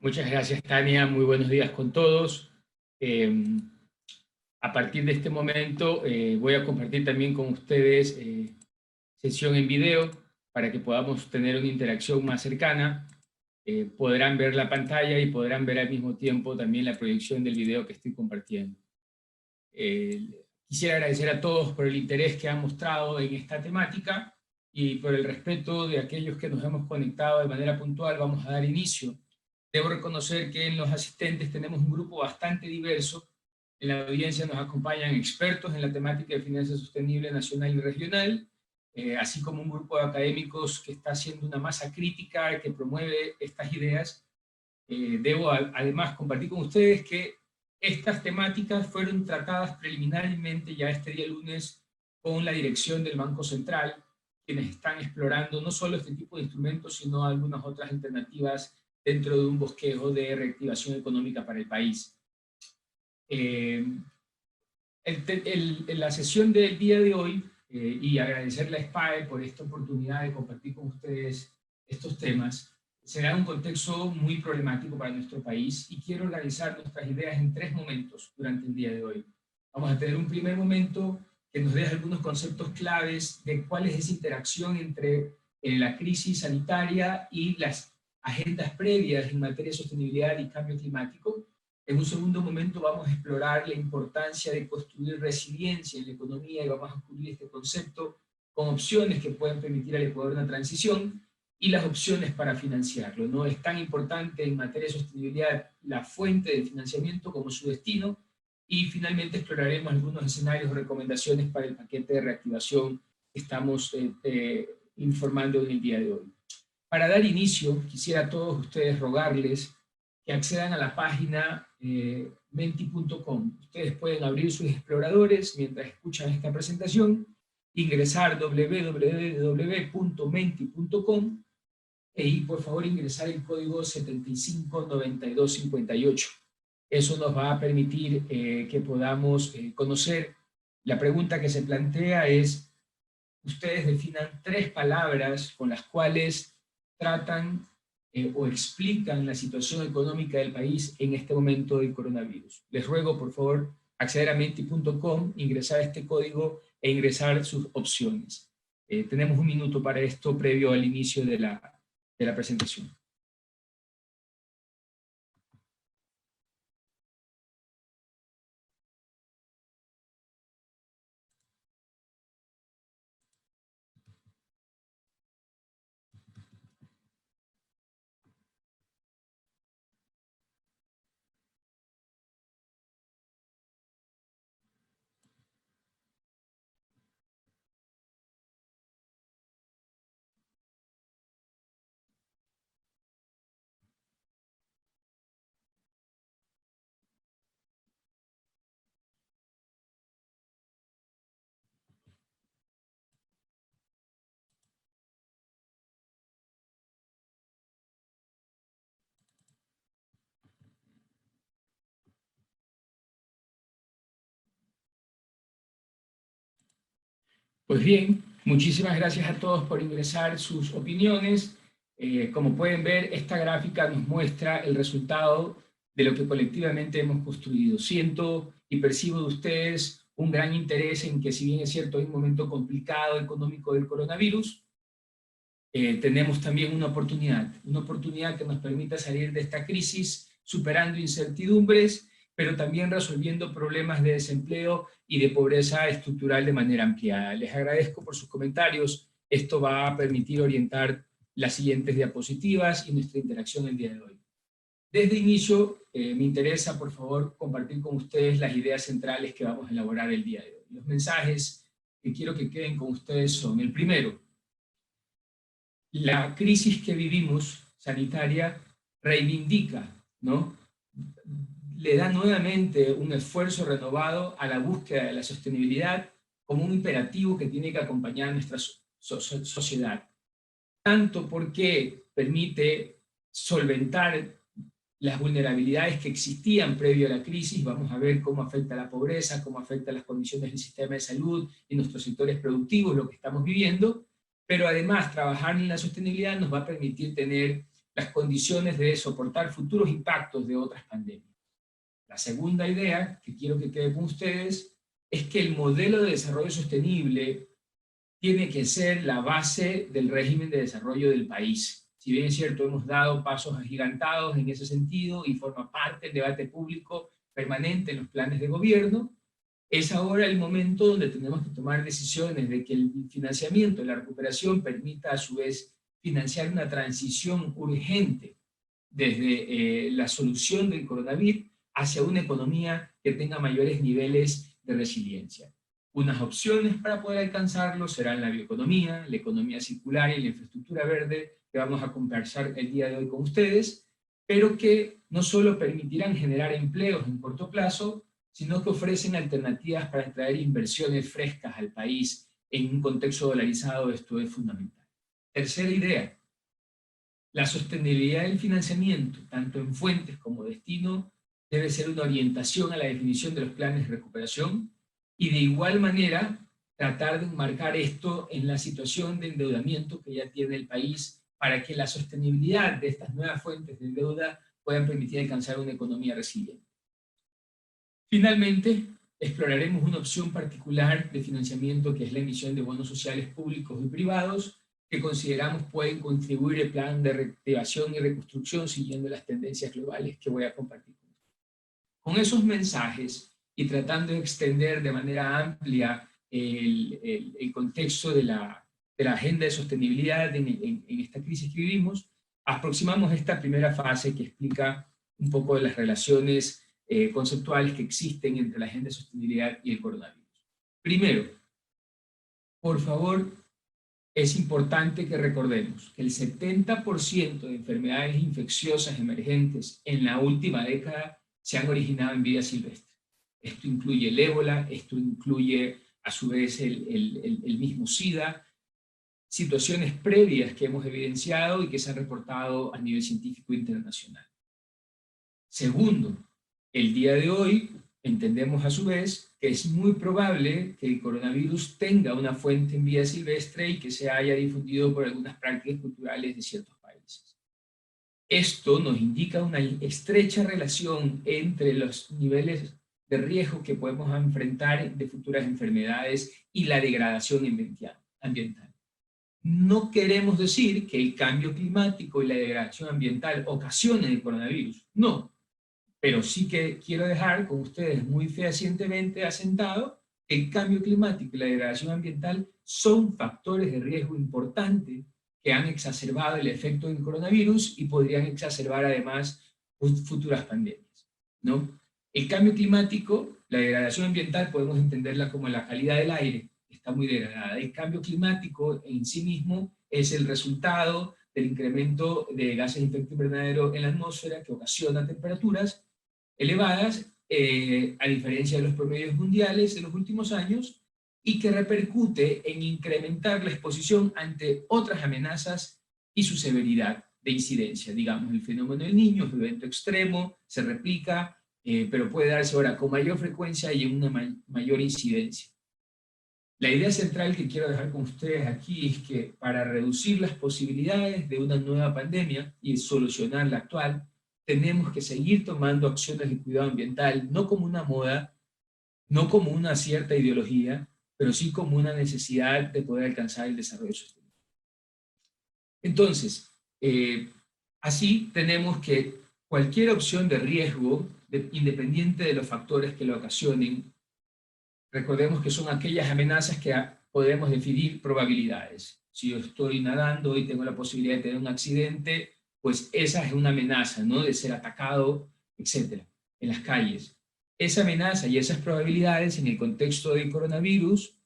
Muchas gracias, Tania. Muy buenos días con todos. A partir de este momento voy a compartir también con ustedes sesión en video para que podamos tener una interacción más cercana. Podrán ver la pantalla y podrán ver al mismo tiempo también la proyección del video que estoy compartiendo. Quisiera agradecer a todos por el interés que han mostrado en esta temática y por el respeto de aquellos que nos hemos conectado de manera puntual. Vamos a dar inicio. Debo reconocer que en los asistentes tenemos un grupo bastante diverso. En la audiencia nos acompañan expertos en la temática de finanzas sostenibles nacional y regional, así como un grupo de académicos que está haciendo una masa crítica que promueve estas ideas. Debo además compartir con ustedes que estas temáticas fueron tratadas preliminarmente ya este día lunes con la dirección del Banco Central, quienes están explorando no solo este tipo de instrumentos, sino algunas otras alternativas dentro de un bosquejo de reactivación económica para el país. La sesión del día de hoy, y agradecerle a SPAE por esta oportunidad de compartir con ustedes estos temas, será un contexto muy problemático para nuestro país y quiero organizar nuestras ideas en 3 momentos durante el día de hoy. Vamos a tener un primer momento que nos deja algunos conceptos claves de cuál es esa interacción entre la crisis sanitaria y las agendas previas en materia de sostenibilidad y cambio climático. En un segundo momento vamos a explorar la importancia de construir resiliencia en la economía y vamos a descubrir este concepto con opciones que pueden permitir al Ecuador una transición y las opciones para financiarlo. No es tan importante en materia de sostenibilidad la fuente de financiamiento como su destino, y finalmente exploraremos algunos escenarios o recomendaciones para el paquete de reactivación que estamos informando en el día de hoy. Para dar inicio, quisiera a todos ustedes rogarles que accedan a la página menti.com. Ustedes pueden abrir sus exploradores mientras escuchan esta presentación, ingresar www.menti.com y por favor ingresar el código 759258. Eso nos va a permitir que podamos conocer. La pregunta que se plantea es, ustedes definan 3 palabras con las cuales tratan o explican la situación económica del país en este momento del coronavirus. Les ruego, por favor, acceder a menti.com, ingresar este código e ingresar sus opciones. Tenemos un minuto para esto previo al inicio de la presentación. Pues bien, muchísimas gracias a todos por ingresar sus opiniones. Como pueden ver, esta gráfica nos muestra el resultado de lo que colectivamente hemos construido. Siento y percibo de ustedes un gran interés en que, si bien es cierto, hay un momento complicado económico del coronavirus, tenemos también una oportunidad que nos permita salir de esta crisis superando incertidumbres, pero también resolviendo problemas de desempleo y de pobreza estructural de manera ampliada. Les agradezco por sus comentarios. Esto va a permitir orientar las siguientes diapositivas y nuestra interacción el día de hoy. Desde inicio, me interesa, por favor, compartir con ustedes las ideas centrales que vamos a elaborar el día de hoy. Los mensajes que quiero que queden con ustedes son: el primero, la crisis que vivimos, sanitaria, reivindica, ¿no? Le da nuevamente un esfuerzo renovado a la búsqueda de la sostenibilidad como un imperativo que tiene que acompañar a nuestra sociedad. Tanto porque permite solventar las vulnerabilidades que existían previo a la crisis. Vamos a ver cómo afecta la pobreza, cómo afecta las condiciones del sistema de salud y nuestros sectores productivos, lo que estamos viviendo. Pero además, trabajar en la sostenibilidad nos va a permitir tener las condiciones de soportar futuros impactos de otras pandemias. La segunda idea que quiero que quede con ustedes es que el modelo de desarrollo sostenible tiene que ser la base del régimen de desarrollo del país. Si bien es cierto, hemos dado pasos agigantados en ese sentido y forma parte del debate público permanente en los planes de gobierno, es ahora el momento donde tenemos que tomar decisiones de que el financiamiento de la recuperación permita a su vez financiar una transición urgente desde la solución del coronavirus hacia una economía que tenga mayores niveles de resiliencia. Unas opciones para poder alcanzarlo serán la bioeconomía, la economía circular y la infraestructura verde que vamos a conversar el día de hoy con ustedes, pero que no solo permitirán generar empleos en corto plazo, sino que ofrecen alternativas para traer inversiones frescas al país en un contexto dolarizado. Esto es fundamental. Tercera idea, la sostenibilidad del financiamiento, tanto en fuentes como destino, debe ser una orientación a la definición de los planes de recuperación y de igual manera tratar de enmarcar esto en la situación de endeudamiento que ya tiene el país para que la sostenibilidad de estas nuevas fuentes de deuda puedan permitir alcanzar una economía resiliente. Finalmente, exploraremos una opción particular de financiamiento que es la emisión de bonos sociales públicos y privados que consideramos pueden contribuir al plan de reactivación y reconstrucción siguiendo las tendencias globales que voy a compartir. Con esos mensajes y tratando de extender de manera amplia el contexto de la agenda de sostenibilidad en esta crisis que vivimos, aproximamos esta primera fase que explica un poco de las relaciones conceptuales que existen entre la agenda de sostenibilidad y el coronavirus. Primero, por favor, es importante que recordemos que el 70% de enfermedades infecciosas emergentes en la última década se han originado en vida silvestre. Esto incluye el ébola, esto incluye a su vez el mismo SIDA, situaciones previas que hemos evidenciado y que se han reportado a nivel científico internacional. Segundo, el día de hoy entendemos a su vez que es muy probable que el coronavirus tenga una fuente en vida silvestre y que se haya difundido por algunas prácticas culturales de ciertos países. Esto nos indica una estrecha relación entre los niveles de riesgo que podemos enfrentar de futuras enfermedades y la degradación ambiental. No queremos decir que el cambio climático y la degradación ambiental ocasionen el coronavirus, no. Pero sí que quiero dejar con ustedes muy fehacientemente asentado que el cambio climático y la degradación ambiental son factores de riesgo importantes que han exacerbado el efecto del coronavirus y podrían exacerbar además futuras pandemias, ¿no? El cambio climático, la degradación ambiental, podemos entenderla como la calidad del aire, que está muy degradada. El cambio climático en sí mismo es el resultado del incremento de gases de efecto invernadero en la atmósfera que ocasiona temperaturas elevadas, a diferencia de los promedios mundiales de los últimos años, y que repercute en incrementar la exposición ante otras amenazas y su severidad de incidencia. Digamos, el fenómeno del Niño es un evento extremo, se replica, pero puede darse ahora con mayor frecuencia y en una mayor incidencia. La idea central que quiero dejar con ustedes aquí es que para reducir las posibilidades de una nueva pandemia y solucionar la actual, tenemos que seguir tomando acciones de cuidado ambiental, no como una moda, no como una cierta ideología, pero sí como una necesidad de poder alcanzar el desarrollo sostenible. Entonces, así tenemos que cualquier opción de riesgo, independiente de los factores que lo ocasionen, recordemos que son aquellas amenazas que podemos definir probabilidades. Si yo estoy nadando y tengo la posibilidad de tener un accidente, pues esa es una amenaza, ¿no? De ser atacado, etcétera, en las calles. Esa amenaza y esas probabilidades en el contexto del coronavirus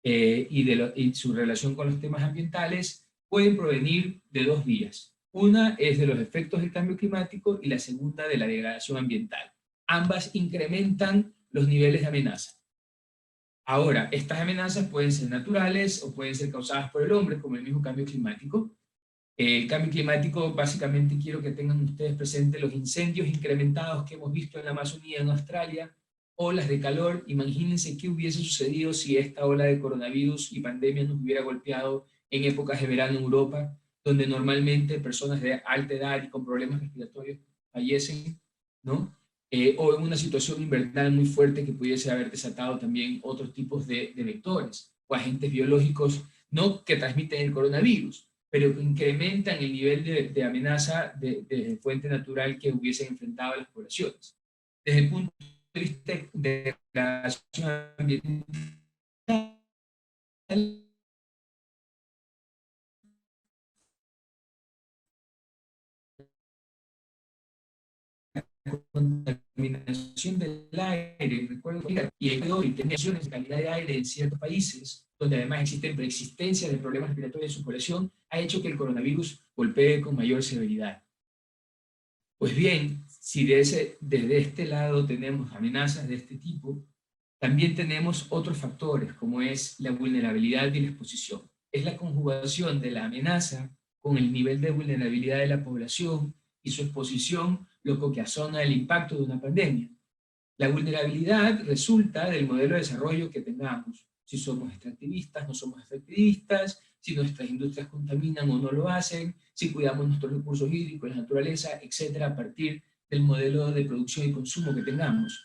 y su relación con los temas ambientales pueden provenir de dos vías. Una es de los efectos del cambio climático y la segunda de la degradación ambiental. Ambas incrementan los niveles de amenaza. Ahora, estas amenazas pueden ser naturales o pueden ser causadas por el hombre, como el mismo cambio climático. El cambio climático, básicamente quiero que tengan ustedes presentes los incendios incrementados que hemos visto en la Amazonía, en Australia, olas de calor. Imagínense qué hubiese sucedido si esta ola de coronavirus y pandemia nos hubiera golpeado en épocas de verano en Europa, donde normalmente personas de alta edad y con problemas respiratorios fallecen, ¿no? O en una situación invernal muy fuerte que pudiese haber desatado también otros tipos de vectores o agentes biológicos, no que transmiten el coronavirus, pero que incrementan el nivel de amenaza de fuente natural que hubiesen enfrentado a las poblaciones. Desde el punto de vista de la acción ambiental, contaminación del aire, recuerdo que y el peor, y tensiones de calidad de aire en ciertos países, donde además existen preexistencias de problemas respiratorios en su población, ha hecho que el coronavirus golpee con mayor severidad. Pues bien, si desde este lado tenemos amenazas de este tipo, también tenemos otros factores, como es la vulnerabilidad y la exposición. Es la conjugación de la amenaza con el nivel de vulnerabilidad de la población y su exposición lo que ocasiona el impacto de una pandemia. La vulnerabilidad resulta del modelo de desarrollo que tengamos. Si somos extractivistas, no somos extractivistas, si nuestras industrias contaminan o no lo hacen, si cuidamos nuestros recursos hídricos, la naturaleza, etcétera, a partir del modelo de producción y consumo que tengamos.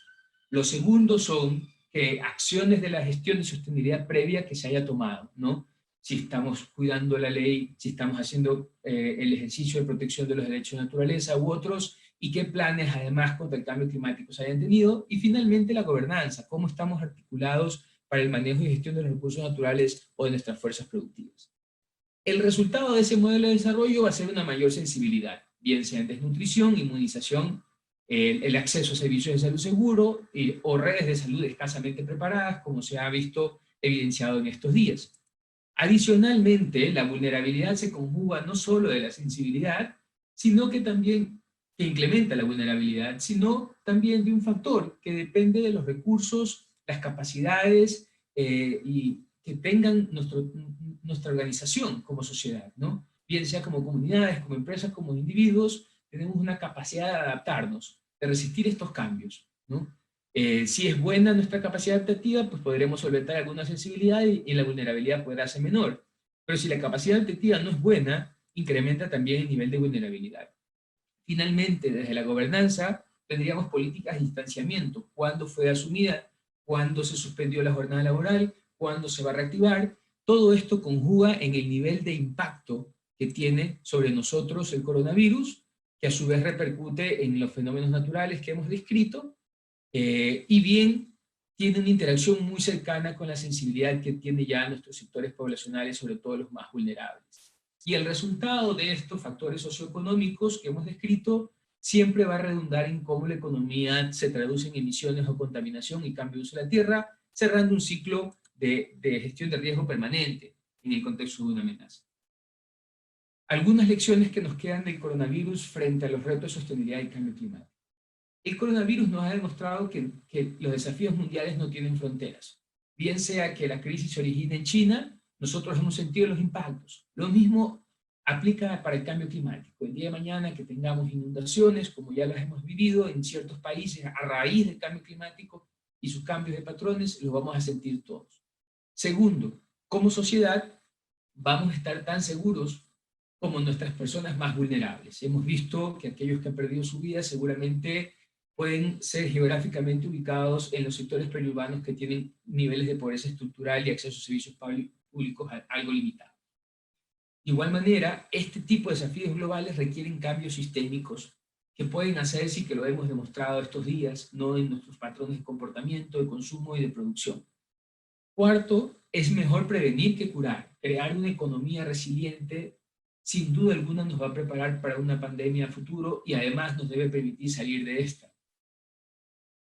Los segundos son que acciones de la gestión de sostenibilidad previa que se haya tomado, ¿no? Si estamos cuidando la ley, si estamos haciendo el ejercicio de protección de los derechos de naturaleza u otros, y qué planes además contra el cambio climático se hayan tenido, y finalmente la gobernanza, cómo estamos articulados para el manejo y gestión de los recursos naturales o de nuestras fuerzas productivas. El resultado de ese modelo de desarrollo va a ser una mayor sensibilidad, bien sea en desnutrición, inmunización, el acceso a servicios de salud seguro o redes de salud escasamente preparadas, como se ha visto evidenciado en estos días. Adicionalmente, la vulnerabilidad se conjuga no solo de la sensibilidad, sino que también que incrementa la vulnerabilidad, sino también de un factor que depende de los recursos, las capacidades y que tengan nuestra organización como sociedad, ¿no? Bien sea como comunidades, como empresas, como individuos, tenemos una capacidad de adaptarnos, de resistir estos cambios, ¿no? Si es buena nuestra capacidad adaptativa, pues podremos solventar alguna sensibilidad y la vulnerabilidad podrá ser menor. Pero si la capacidad adaptativa no es buena, incrementa también el nivel de vulnerabilidad. Finalmente, desde la gobernanza, tendríamos políticas de distanciamiento. ¿Cuándo fue asumida? ¿Cuándo se suspendió la jornada laboral? ¿Cuándo se va a reactivar? Todo esto conjuga en el nivel de impacto que tiene sobre nosotros el coronavirus, que a su vez repercute en los fenómenos naturales que hemos descrito, y bien tiene una interacción muy cercana con la sensibilidad que tiene ya nuestros sectores poblacionales, sobre todo los más vulnerables. Y el resultado de estos factores socioeconómicos que hemos descrito siempre va a redundar en cómo la economía se traduce en emisiones o contaminación y cambio de uso de la tierra, cerrando un ciclo de gestión de riesgo permanente en el contexto de una amenaza. Algunas lecciones que nos quedan del coronavirus frente a los retos de sostenibilidad y cambio climático. El coronavirus nos ha demostrado que los desafíos mundiales no tienen fronteras. Bien sea que la crisis se origine en China, nosotros hemos sentido los impactos. Lo mismo aplica para el cambio climático. El día de mañana que tengamos inundaciones, como ya las hemos vivido en ciertos países a raíz del cambio climático y sus cambios de patrones, los vamos a sentir todos. Segundo, como sociedad vamos a estar tan seguros como nuestras personas más vulnerables. Hemos visto que aquellos que han perdido su vida seguramente pueden ser geográficamente ubicados en los sectores periurbanos que tienen niveles de pobreza estructural y acceso a servicios públicos algo limitados. De igual manera, este tipo de desafíos globales requieren cambios sistémicos que pueden hacerse y que lo hemos demostrado estos días, no en nuestros patrones de comportamiento, de consumo y de producción. Cuarto, es mejor prevenir que curar. Crear una economía resiliente sin duda alguna nos va a preparar para una pandemia a futuro y además nos debe permitir salir de esta.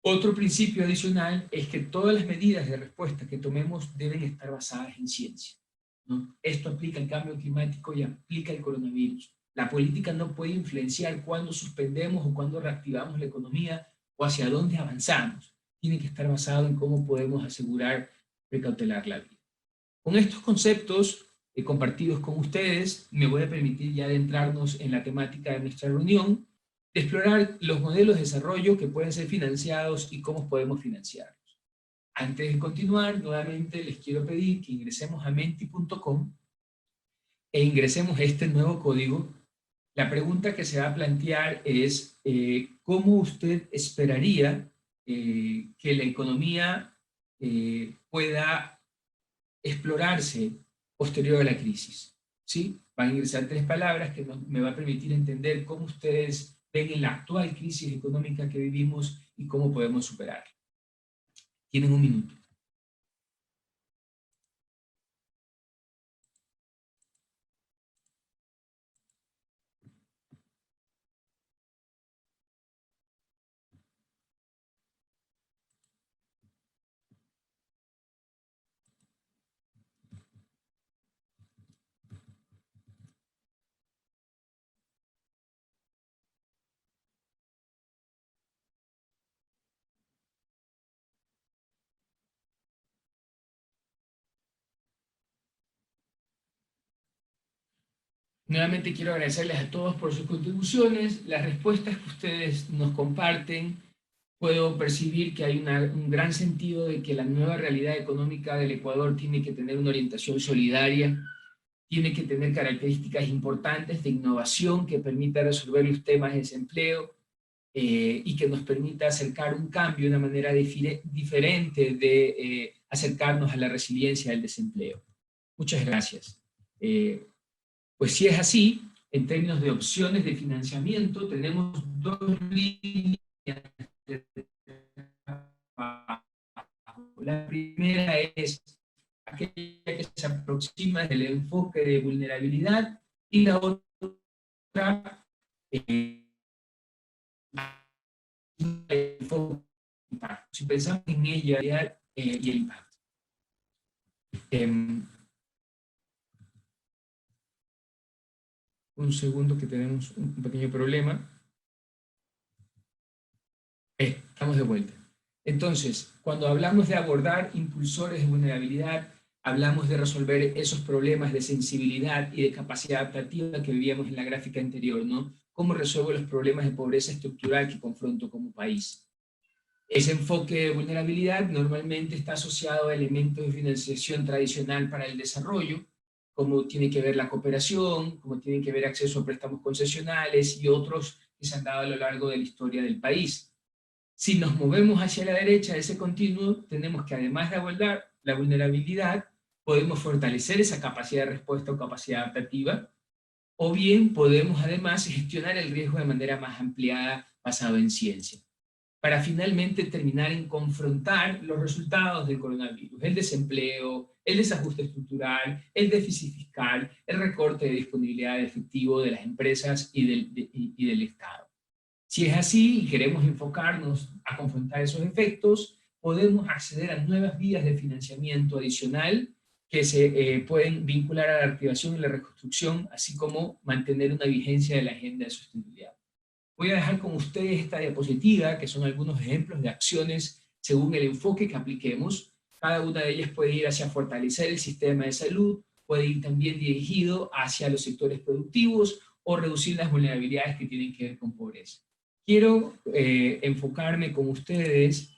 Otro principio adicional es que todas las medidas de respuesta que tomemos deben estar basadas en ciencia, ¿no? Esto aplica al cambio climático y aplica al coronavirus. La política no puede influenciar cuándo suspendemos o cuándo reactivamos la economía o hacia dónde avanzamos. Tiene que estar basado en cómo podemos asegurar precautelar la vida. Con estos conceptos compartidos con ustedes, me voy a permitir ya adentrarnos en la temática de nuestra reunión, de explorar los modelos de desarrollo que pueden ser financiados y cómo podemos financiarlos. Antes de continuar, nuevamente les quiero pedir que ingresemos a menti.com e ingresemos este nuevo código, la pregunta que se va a plantear es ¿cómo usted esperaría que la economía pueda explorarse posterior a la crisis? ¿Sí? Van a ingresar 3 palabras que me va a permitir entender cómo ustedes ven en la actual crisis económica que vivimos y cómo podemos superarla. Tienen un minuto. Nuevamente quiero agradecerles a todos por sus contribuciones, las respuestas que ustedes nos comparten. Puedo percibir que hay un gran sentido de que la nueva realidad económica del Ecuador tiene que tener una orientación solidaria, tiene que tener características importantes de innovación que permita resolver los temas de desempleo y que nos permita acercar un cambio, una manera diferente de acercarnos a la resiliencia del desempleo. Muchas gracias. Pues si es así, en términos de opciones de financiamiento, tenemos 2 líneas de trabajo. La primera es aquella que se aproxima del enfoque de vulnerabilidad y la otra el enfoque de impacto. Si pensamos en ella y el impacto. Un segundo que tenemos un pequeño problema. Estamos de vuelta. Entonces, cuando hablamos de abordar impulsores de vulnerabilidad, hablamos de resolver esos problemas de sensibilidad y de capacidad adaptativa que vivíamos en la gráfica anterior, ¿no? ¿Cómo resuelvo los problemas de pobreza estructural que confronto como país? Ese enfoque de vulnerabilidad normalmente está asociado a elementos de financiación tradicional para el desarrollo, como tiene que ver la cooperación, como tiene que ver acceso a préstamos concesionales y otros que se han dado a lo largo de la historia del país. Si nos movemos hacia la derecha de ese continuo, tenemos que además de abordar la vulnerabilidad, podemos fortalecer esa capacidad de respuesta o capacidad adaptativa, o bien podemos además gestionar el riesgo de manera más ampliada basado en ciencia, para finalmente terminar en confrontar los resultados del coronavirus, el desempleo, el desajuste estructural, el déficit fiscal, el recorte de disponibilidad de efectivo de las empresas y del Estado. Si es así y queremos enfocarnos a confrontar esos efectos, podemos acceder a nuevas vías de financiamiento adicional que se pueden vincular a la activación y la reconstrucción, así como mantener una vigencia de la agenda de sostenibilidad. Voy a dejar con ustedes esta diapositiva, que son algunos ejemplos de acciones según el enfoque que apliquemos. Cada una de ellas puede ir hacia fortalecer el sistema de salud, puede ir también dirigido hacia los sectores productivos o reducir las vulnerabilidades que tienen que ver con pobreza. Quiero enfocarme con ustedes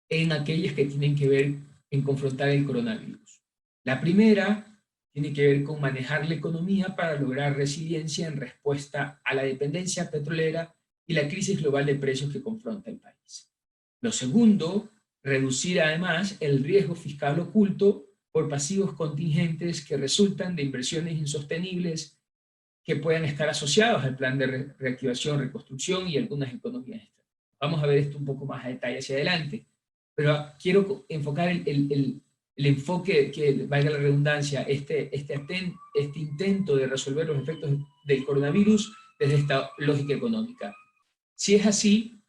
en aquellas que tienen que ver en confrontar el coronavirus. La primera tiene que ver con manejar la economía para lograr resiliencia en respuesta a la dependencia petrolera y la crisis global de precios que confronta el país. Lo segundo, reducir además el riesgo fiscal oculto por pasivos contingentes que resultan de inversiones insostenibles que puedan estar asociados al plan de reactivación, reconstrucción y algunas economías externas. Vamos a ver esto un poco más a detalle hacia adelante, pero quiero enfocar el enfoque, que valga la redundancia, este intento de resolver los efectos del coronavirus desde esta lógica económica. Si es así,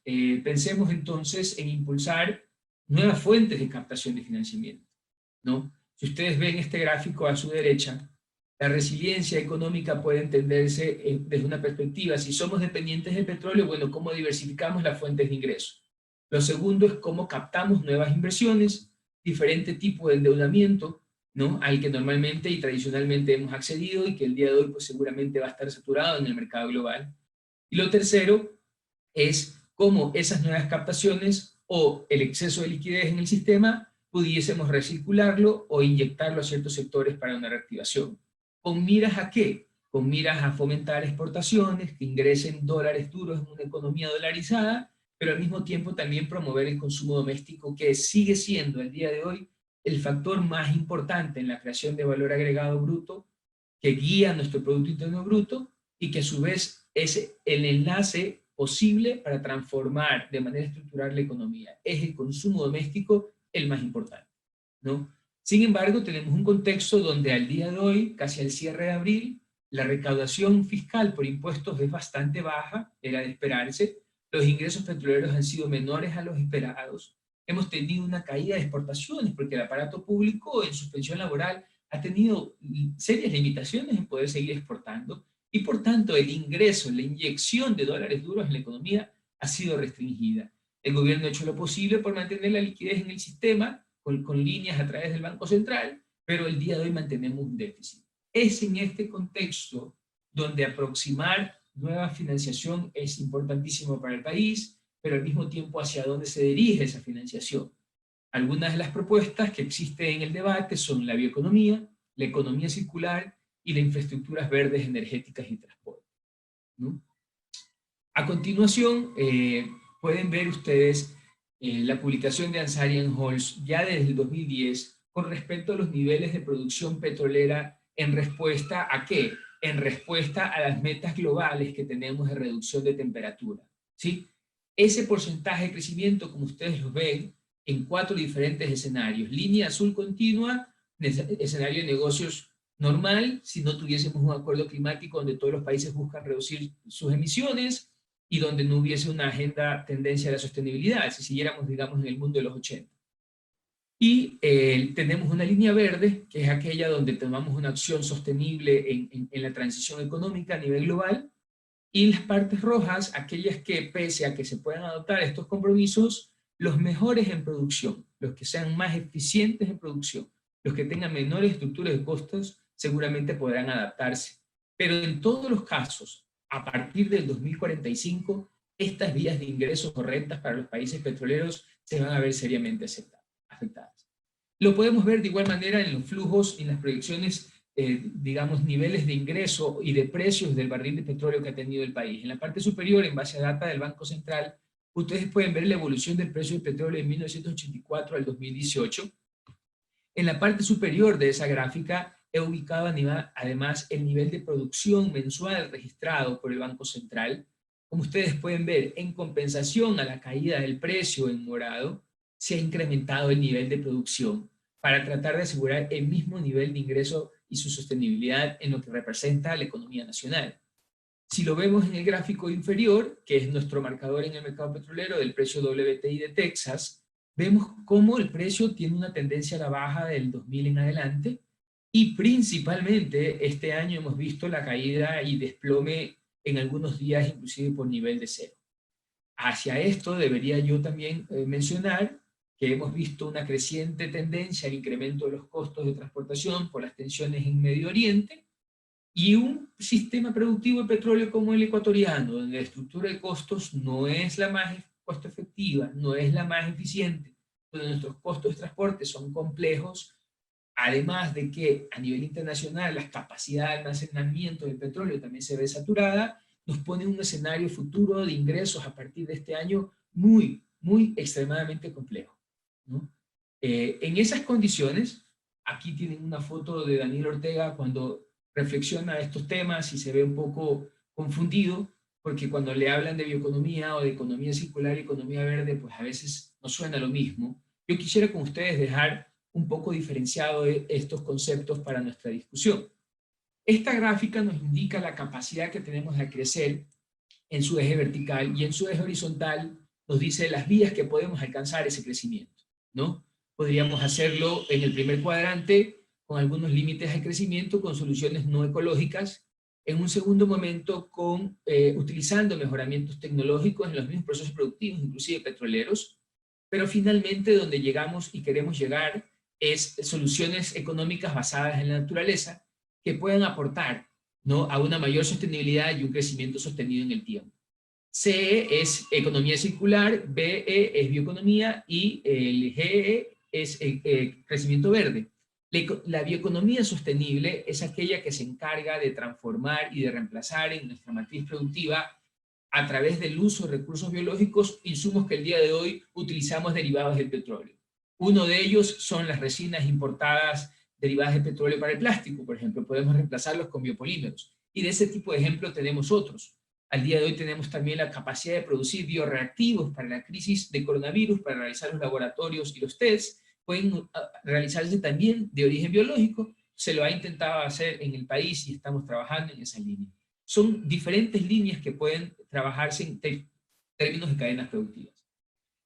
pensemos entonces en impulsar nuevas fuentes de captación de financiamiento, ¿no? Si ustedes ven este gráfico a su derecha, la resiliencia económica puede entenderse desde una perspectiva, si somos dependientes del petróleo, bueno, ¿cómo diversificamos las fuentes de ingreso? Lo segundo es cómo captamos nuevas inversiones, diferente tipo de endeudamiento, ¿no? Al que normalmente y tradicionalmente hemos accedido y que el día de hoy pues, seguramente va a estar saturado en el mercado global. Y lo tercero es cómo esas nuevas captaciones o el exceso de liquidez en el sistema pudiésemos recircularlo o inyectarlo a ciertos sectores para una reactivación. ¿Con miras a qué? Con miras a fomentar exportaciones, que ingresen dólares duros en una economía dolarizada, pero al mismo tiempo también promover el consumo doméstico, que sigue siendo el día de hoy el factor más importante en la creación de valor agregado bruto, que guía nuestro Producto Interno Bruto y que a su vez es el enlace posible para transformar de manera estructural la economía. Es el consumo doméstico el más importante, ¿no? Sin embargo, tenemos un contexto donde al día de hoy, casi al cierre de abril, la recaudación fiscal por impuestos es bastante baja, era de esperarse, los ingresos petroleros han sido menores a los esperados, hemos tenido una caída de exportaciones porque el aparato público en suspensión laboral ha tenido serias limitaciones en poder seguir exportando y por tanto el ingreso, la inyección de dólares duros en la economía ha sido restringida. El gobierno ha hecho lo posible por mantener la liquidez en el sistema con líneas a través del Banco Central, pero el día de hoy mantenemos un déficit. Es en este contexto donde aproximar nueva financiación es importantísimo para el país, pero al mismo tiempo hacia dónde se dirige esa financiación. Algunas de las propuestas que existen en el debate son la bioeconomía, la economía circular y las infraestructuras verdes, energéticas y transporte, ¿no? A continuación, pueden ver ustedes la publicación de Ansari & Holz ya desde el 2010 con respecto a los niveles de producción petrolera en respuesta ¿a qué? En respuesta a las metas globales que tenemos de reducción de temperatura, ¿sí? Ese porcentaje de crecimiento, como ustedes lo ven, en 4 diferentes escenarios. Línea azul continua, escenario de negocios normal, si no tuviésemos un acuerdo climático donde todos los países buscan reducir sus emisiones, y donde no hubiese una agenda tendencia a la sostenibilidad, si siguiéramos, digamos, en el mundo de los 80. Y tenemos una línea verde, que es aquella donde tomamos una acción sostenible en la transición económica a nivel global, y las partes rojas, aquellas que pese a que se puedan adoptar estos compromisos, los mejores en producción, los que sean más eficientes en producción, los que tengan menores estructuras de costos, seguramente podrán adaptarse. Pero en todos los casos, a partir del 2045, estas vías de ingresos o rentas para los países petroleros se van a ver seriamente afectadas. Lo podemos ver de igual manera en los flujos y en las proyecciones, digamos, niveles de ingreso y de precios del barril de petróleo que ha tenido el país. En la parte superior, en base a data del Banco Central, ustedes pueden ver la evolución del precio del petróleo de 1984 al 2018. En la parte superior de esa gráfica he ubicado además el nivel de producción mensual registrado por el Banco Central. Como ustedes pueden ver, en compensación a la caída del precio en morado, se ha incrementado el nivel de producción para tratar de asegurar el mismo nivel de ingreso y su sostenibilidad en lo que representa la economía nacional. Si lo vemos en el gráfico inferior, que es nuestro marcador en el mercado petrolero del precio WTI de Texas, vemos cómo el precio tiene una tendencia a la baja del 2000 en adelante, y principalmente este año hemos visto la caída y desplome en algunos días inclusive por nivel de cero. Hacia esto debería yo también mencionar que hemos visto una creciente tendencia al incremento de los costos de transportación por las tensiones en Medio Oriente, y un sistema productivo de petróleo como el ecuatoriano, donde la estructura de costos no es la más costo efectiva, no es la más eficiente, donde nuestros costos de transporte son complejos, además de que a nivel internacional la capacidad de almacenamiento del petróleo también se ve saturada, nos pone un escenario futuro de ingresos a partir de este año muy, muy extremadamente complejo, ¿no? En esas condiciones, aquí tienen una foto de Daniel Ortega cuando reflexiona estos temas y se ve un poco confundido, porque cuando le hablan de bioeconomía o de economía circular y economía verde, pues a veces no suena lo mismo. Yo quisiera con ustedes dejar un poco diferenciado estos conceptos para nuestra discusión. Esta gráfica nos indica la capacidad que tenemos de crecer en su eje vertical, y en su eje horizontal nos dice las vías que podemos alcanzar ese crecimiento, ¿no? Podríamos hacerlo en el primer cuadrante con algunos límites de crecimiento, con soluciones no ecológicas, en un segundo momento utilizando mejoramientos tecnológicos en los mismos procesos productivos, inclusive petroleros, pero finalmente donde llegamos y queremos llegar es soluciones económicas basadas en la naturaleza que puedan aportar, ¿no?, a una mayor sostenibilidad y un crecimiento sostenido en el tiempo. CE es economía circular, BE es bioeconomía y el GE es crecimiento verde. La bioeconomía sostenible es aquella que se encarga de transformar y de reemplazar en nuestra matriz productiva a través del uso de recursos biológicos, insumos que el día de hoy utilizamos derivados del petróleo. Uno de ellos son las resinas importadas derivadas del petróleo para el plástico, por ejemplo, podemos reemplazarlos con biopolímeros. Y de ese tipo de ejemplo tenemos otros. Al día de hoy tenemos también la capacidad de producir bioreactivos para la crisis de coronavirus, para realizar los laboratorios y los tests. Pueden realizarse también de origen biológico. Se lo ha intentado hacer en el país y estamos trabajando en esa línea. Son diferentes líneas que pueden trabajarse en términos de cadenas productivas.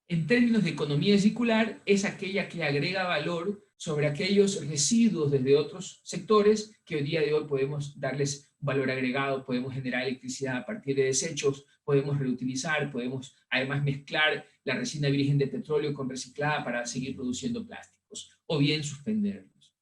En términos de economía circular, es aquella que agrega valor sobre aquellos residuos desde otros sectores que hoy día de hoy podemos darles valor agregado, podemos generar electricidad a partir de desechos, podemos reutilizar, podemos además mezclar la resina virgen de petróleo con reciclada para seguir produciendo plásticos, o bien suspenderlos.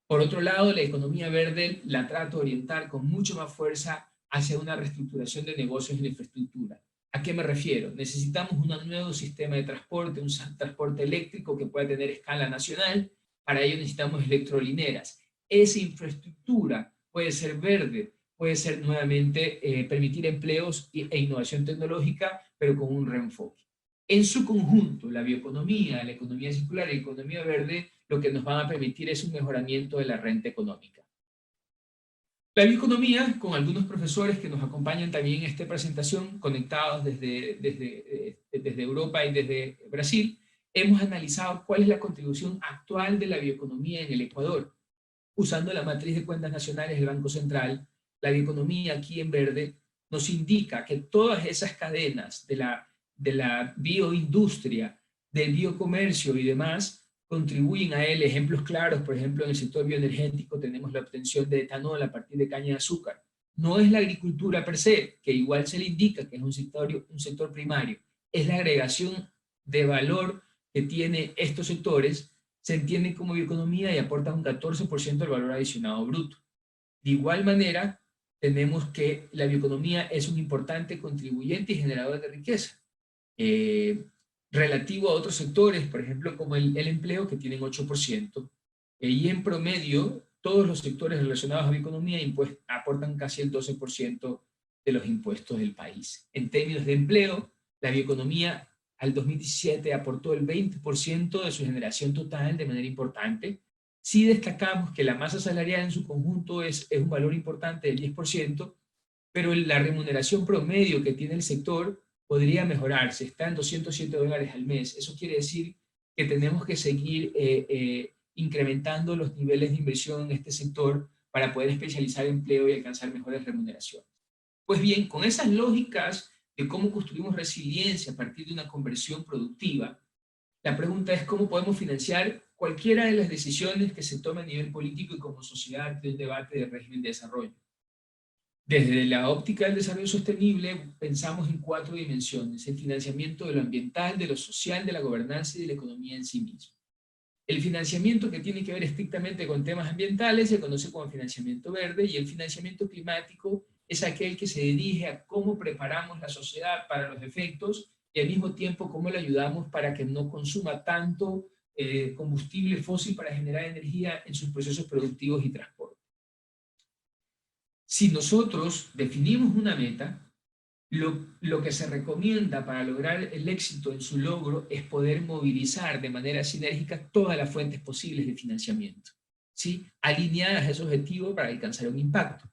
Por otro lado, la economía verde la trato de orientar con mucho más fuerza hacia una reestructuración de negocios y de infraestructura. ¿A qué me refiero? Necesitamos un nuevo sistema de transporte, un transporte eléctrico que pueda tener escala nacional. Para ello necesitamos electrolineras. Esa infraestructura puede ser verde, puede ser nuevamente permitir empleos e innovación tecnológica, pero con un reenfoque. En su conjunto, la bioeconomía, la economía circular y la economía verde, lo que nos van a permitir es un mejoramiento de la renta económica. La bioeconomía, con algunos profesores que nos acompañan también en esta presentación, conectados desde Europa y desde Brasil, hemos analizado cuál es la contribución actual de la bioeconomía en el Ecuador. Usando la matriz de cuentas nacionales del Banco Central, la bioeconomía aquí en verde nos indica que todas esas cadenas de la bioindustria, del biocomercio y demás, contribuyen a él. Ejemplos claros, por ejemplo, en el sector bioenergético tenemos la obtención de etanol a partir de caña de azúcar. No es la agricultura per se, que igual se le indica que es un sector primario, es la agregación de valor que tiene estos sectores, se entiende como bioeconomía y aporta un 14% del valor adicionado bruto. De igual manera, tenemos que la bioeconomía es un importante contribuyente y generador de riqueza. Relativo a otros sectores, por ejemplo, como el empleo, que tienen 8%, y en promedio, todos los sectores relacionados a bioeconomía aportan casi el 12% de los impuestos del país. En términos de empleo, la bioeconomía al 2017 aportó el 20% de su generación total de manera importante. Sí destacamos que la masa salarial en su conjunto es un valor importante del 10%, pero la remuneración promedio que tiene el sector podría mejorarse, está en $207 al mes. Eso quiere decir que tenemos que seguir incrementando los niveles de inversión en este sector para poder especializar empleo y alcanzar mejores remuneraciones. Pues bien, con esas lógicas de cómo construimos resiliencia a partir de una conversión productiva, la pregunta es cómo podemos financiar cualquiera de las decisiones que se tomen a nivel político y como sociedad del debate del régimen de desarrollo. Desde la óptica del desarrollo sostenible, pensamos en 4 dimensiones: el financiamiento de lo ambiental, de lo social, de la gobernanza y de la economía en sí misma. El financiamiento que tiene que ver estrictamente con temas ambientales se conoce como financiamiento verde, y el financiamiento climático es aquel que se dirige a cómo preparamos la sociedad para los efectos y al mismo tiempo cómo le ayudamos para que no consuma tanto combustible fósil para generar energía en sus procesos productivos y transporte. Si nosotros definimos una meta, lo que se recomienda para lograr el éxito en su logro es poder movilizar de manera sinérgica todas las fuentes posibles de financiamiento, ¿sí? Alineadas a ese objetivo para alcanzar un impacto.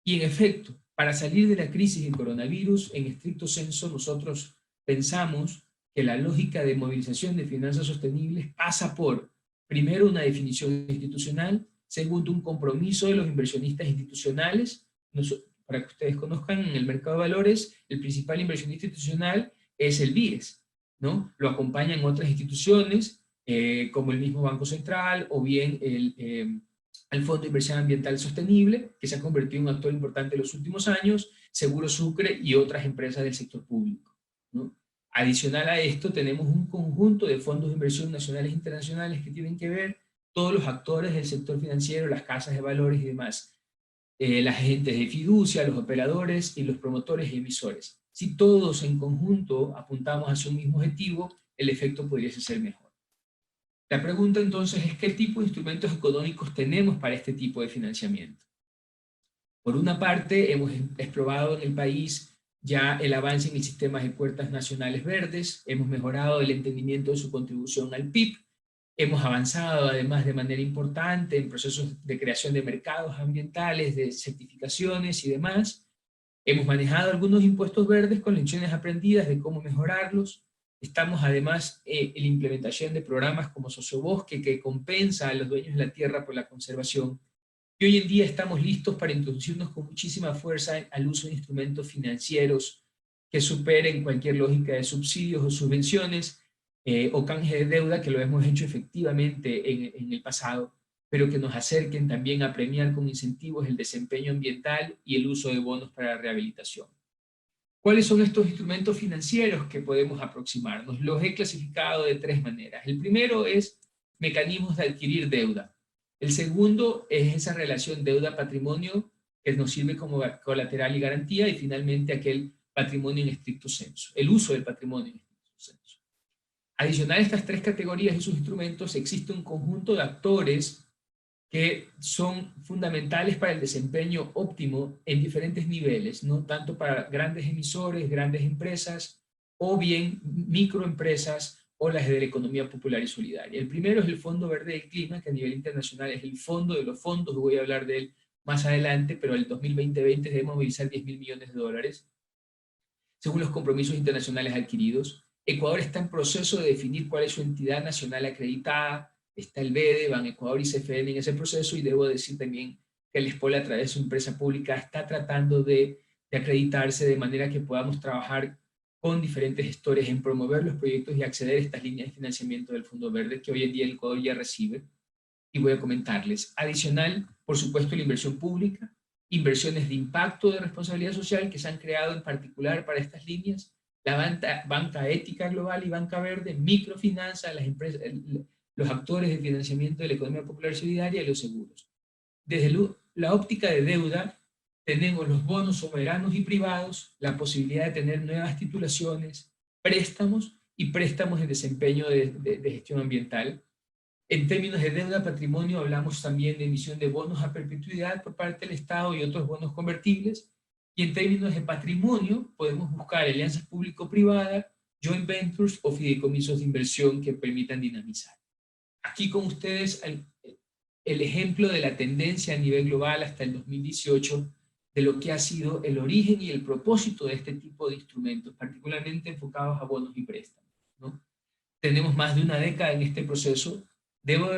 Y en efecto, para salir de la crisis del coronavirus, en estricto senso, nosotros pensamos que la lógica de movilización de finanzas sostenibles pasa por, primero, una definición institucional; segundo, un compromiso de los inversionistas institucionales. Para que ustedes conozcan, en el mercado de valores, el principal inversionista institucional es el BIES, ¿no? Lo acompañan otras instituciones, como el mismo Banco Central, o bien el Fondo de Inversión Ambiental Sostenible, que se ha convertido en un actor importante en los últimos años, Seguro Sucre y otras empresas del sector público, ¿no? Adicional a esto, tenemos un conjunto de fondos de inversión nacionales e internacionales que tienen que ver todos los actores del sector financiero, las casas de valores y demás, las agentes de fiducia, los operadores y los promotores y emisores. Si todos en conjunto apuntamos hacia un mismo objetivo, el efecto podría ser mejor. La pregunta entonces es ¿qué tipo de instrumentos económicos tenemos para este tipo de financiamiento? Por una parte, hemos explorado en el país ya el avance en el sistema de puertas nacionales verdes, hemos mejorado el entendimiento de su contribución al PIB, hemos avanzado además de manera importante en procesos de creación de mercados ambientales, de certificaciones y demás. Hemos manejado algunos impuestos verdes con lecciones aprendidas de cómo mejorarlos. Estamos además en la implementación de programas como Sociobosque, que compensa a los dueños de la tierra por la conservación. Y hoy en día estamos listos para introducirnos con muchísima fuerza al uso de instrumentos financieros que superen cualquier lógica de subsidios o subvenciones o canje de deuda, que lo hemos hecho efectivamente en el pasado, pero que nos acerquen también a premiar con incentivos el desempeño ambiental y el uso de bonos para la rehabilitación. ¿Cuáles son estos instrumentos financieros que podemos aproximarnos? Los he clasificado de tres maneras. El primero es mecanismos de adquirir deuda. El segundo es esa relación deuda-patrimonio que nos sirve como colateral y garantía, y finalmente aquel patrimonio en estricto sensu, el uso del patrimonio en estricto sensu. Adicional a estas tres categorías y sus instrumentos, existe un conjunto de actores que son fundamentales para el desempeño óptimo en diferentes niveles, no tanto para grandes emisores, grandes empresas, o bien microempresas o las de la economía popular y solidaria. El primero es el Fondo Verde del Clima, que a nivel internacional es el fondo de los fondos, voy a hablar de él más adelante, pero el 2020 debe movilizar 10.000 millones de dólares, según los compromisos internacionales adquiridos. Ecuador está en proceso de definir cuál es su entidad nacional acreditada. Está el BEDE, Banecuador y CFN en ese proceso, y debo decir también que el SPOL, a través de su empresa pública, está tratando de acreditarse de manera que podamos trabajar con diferentes gestores en promover los proyectos y acceder a estas líneas de financiamiento del Fondo Verde que hoy en día el Ecuador ya recibe. Y voy a comentarles. Adicional, por supuesto, la inversión pública, inversiones de impacto de responsabilidad social que se han creado en particular para estas líneas, la banca ética global y banca verde, microfinanza, las empresas, los actores de financiamiento de la economía popular y solidaria y los seguros. Desde la óptica de deuda, tenemos los bonos soberanos y privados, la posibilidad de tener nuevas titulaciones, préstamos y préstamos en desempeño de gestión ambiental. En términos de deuda patrimonio, hablamos también de emisión de bonos a perpetuidad por parte del Estado y otros bonos convertibles. Y en términos de patrimonio, podemos buscar alianzas público-privadas, joint ventures o fideicomisos de inversión que permitan dinamizar. Aquí con ustedes el ejemplo de la tendencia a nivel global hasta el 2018 de lo que ha sido el origen y el propósito de este tipo de instrumentos, particularmente enfocados a bonos y préstamos, ¿no? Tenemos más de una década en este proceso. Debo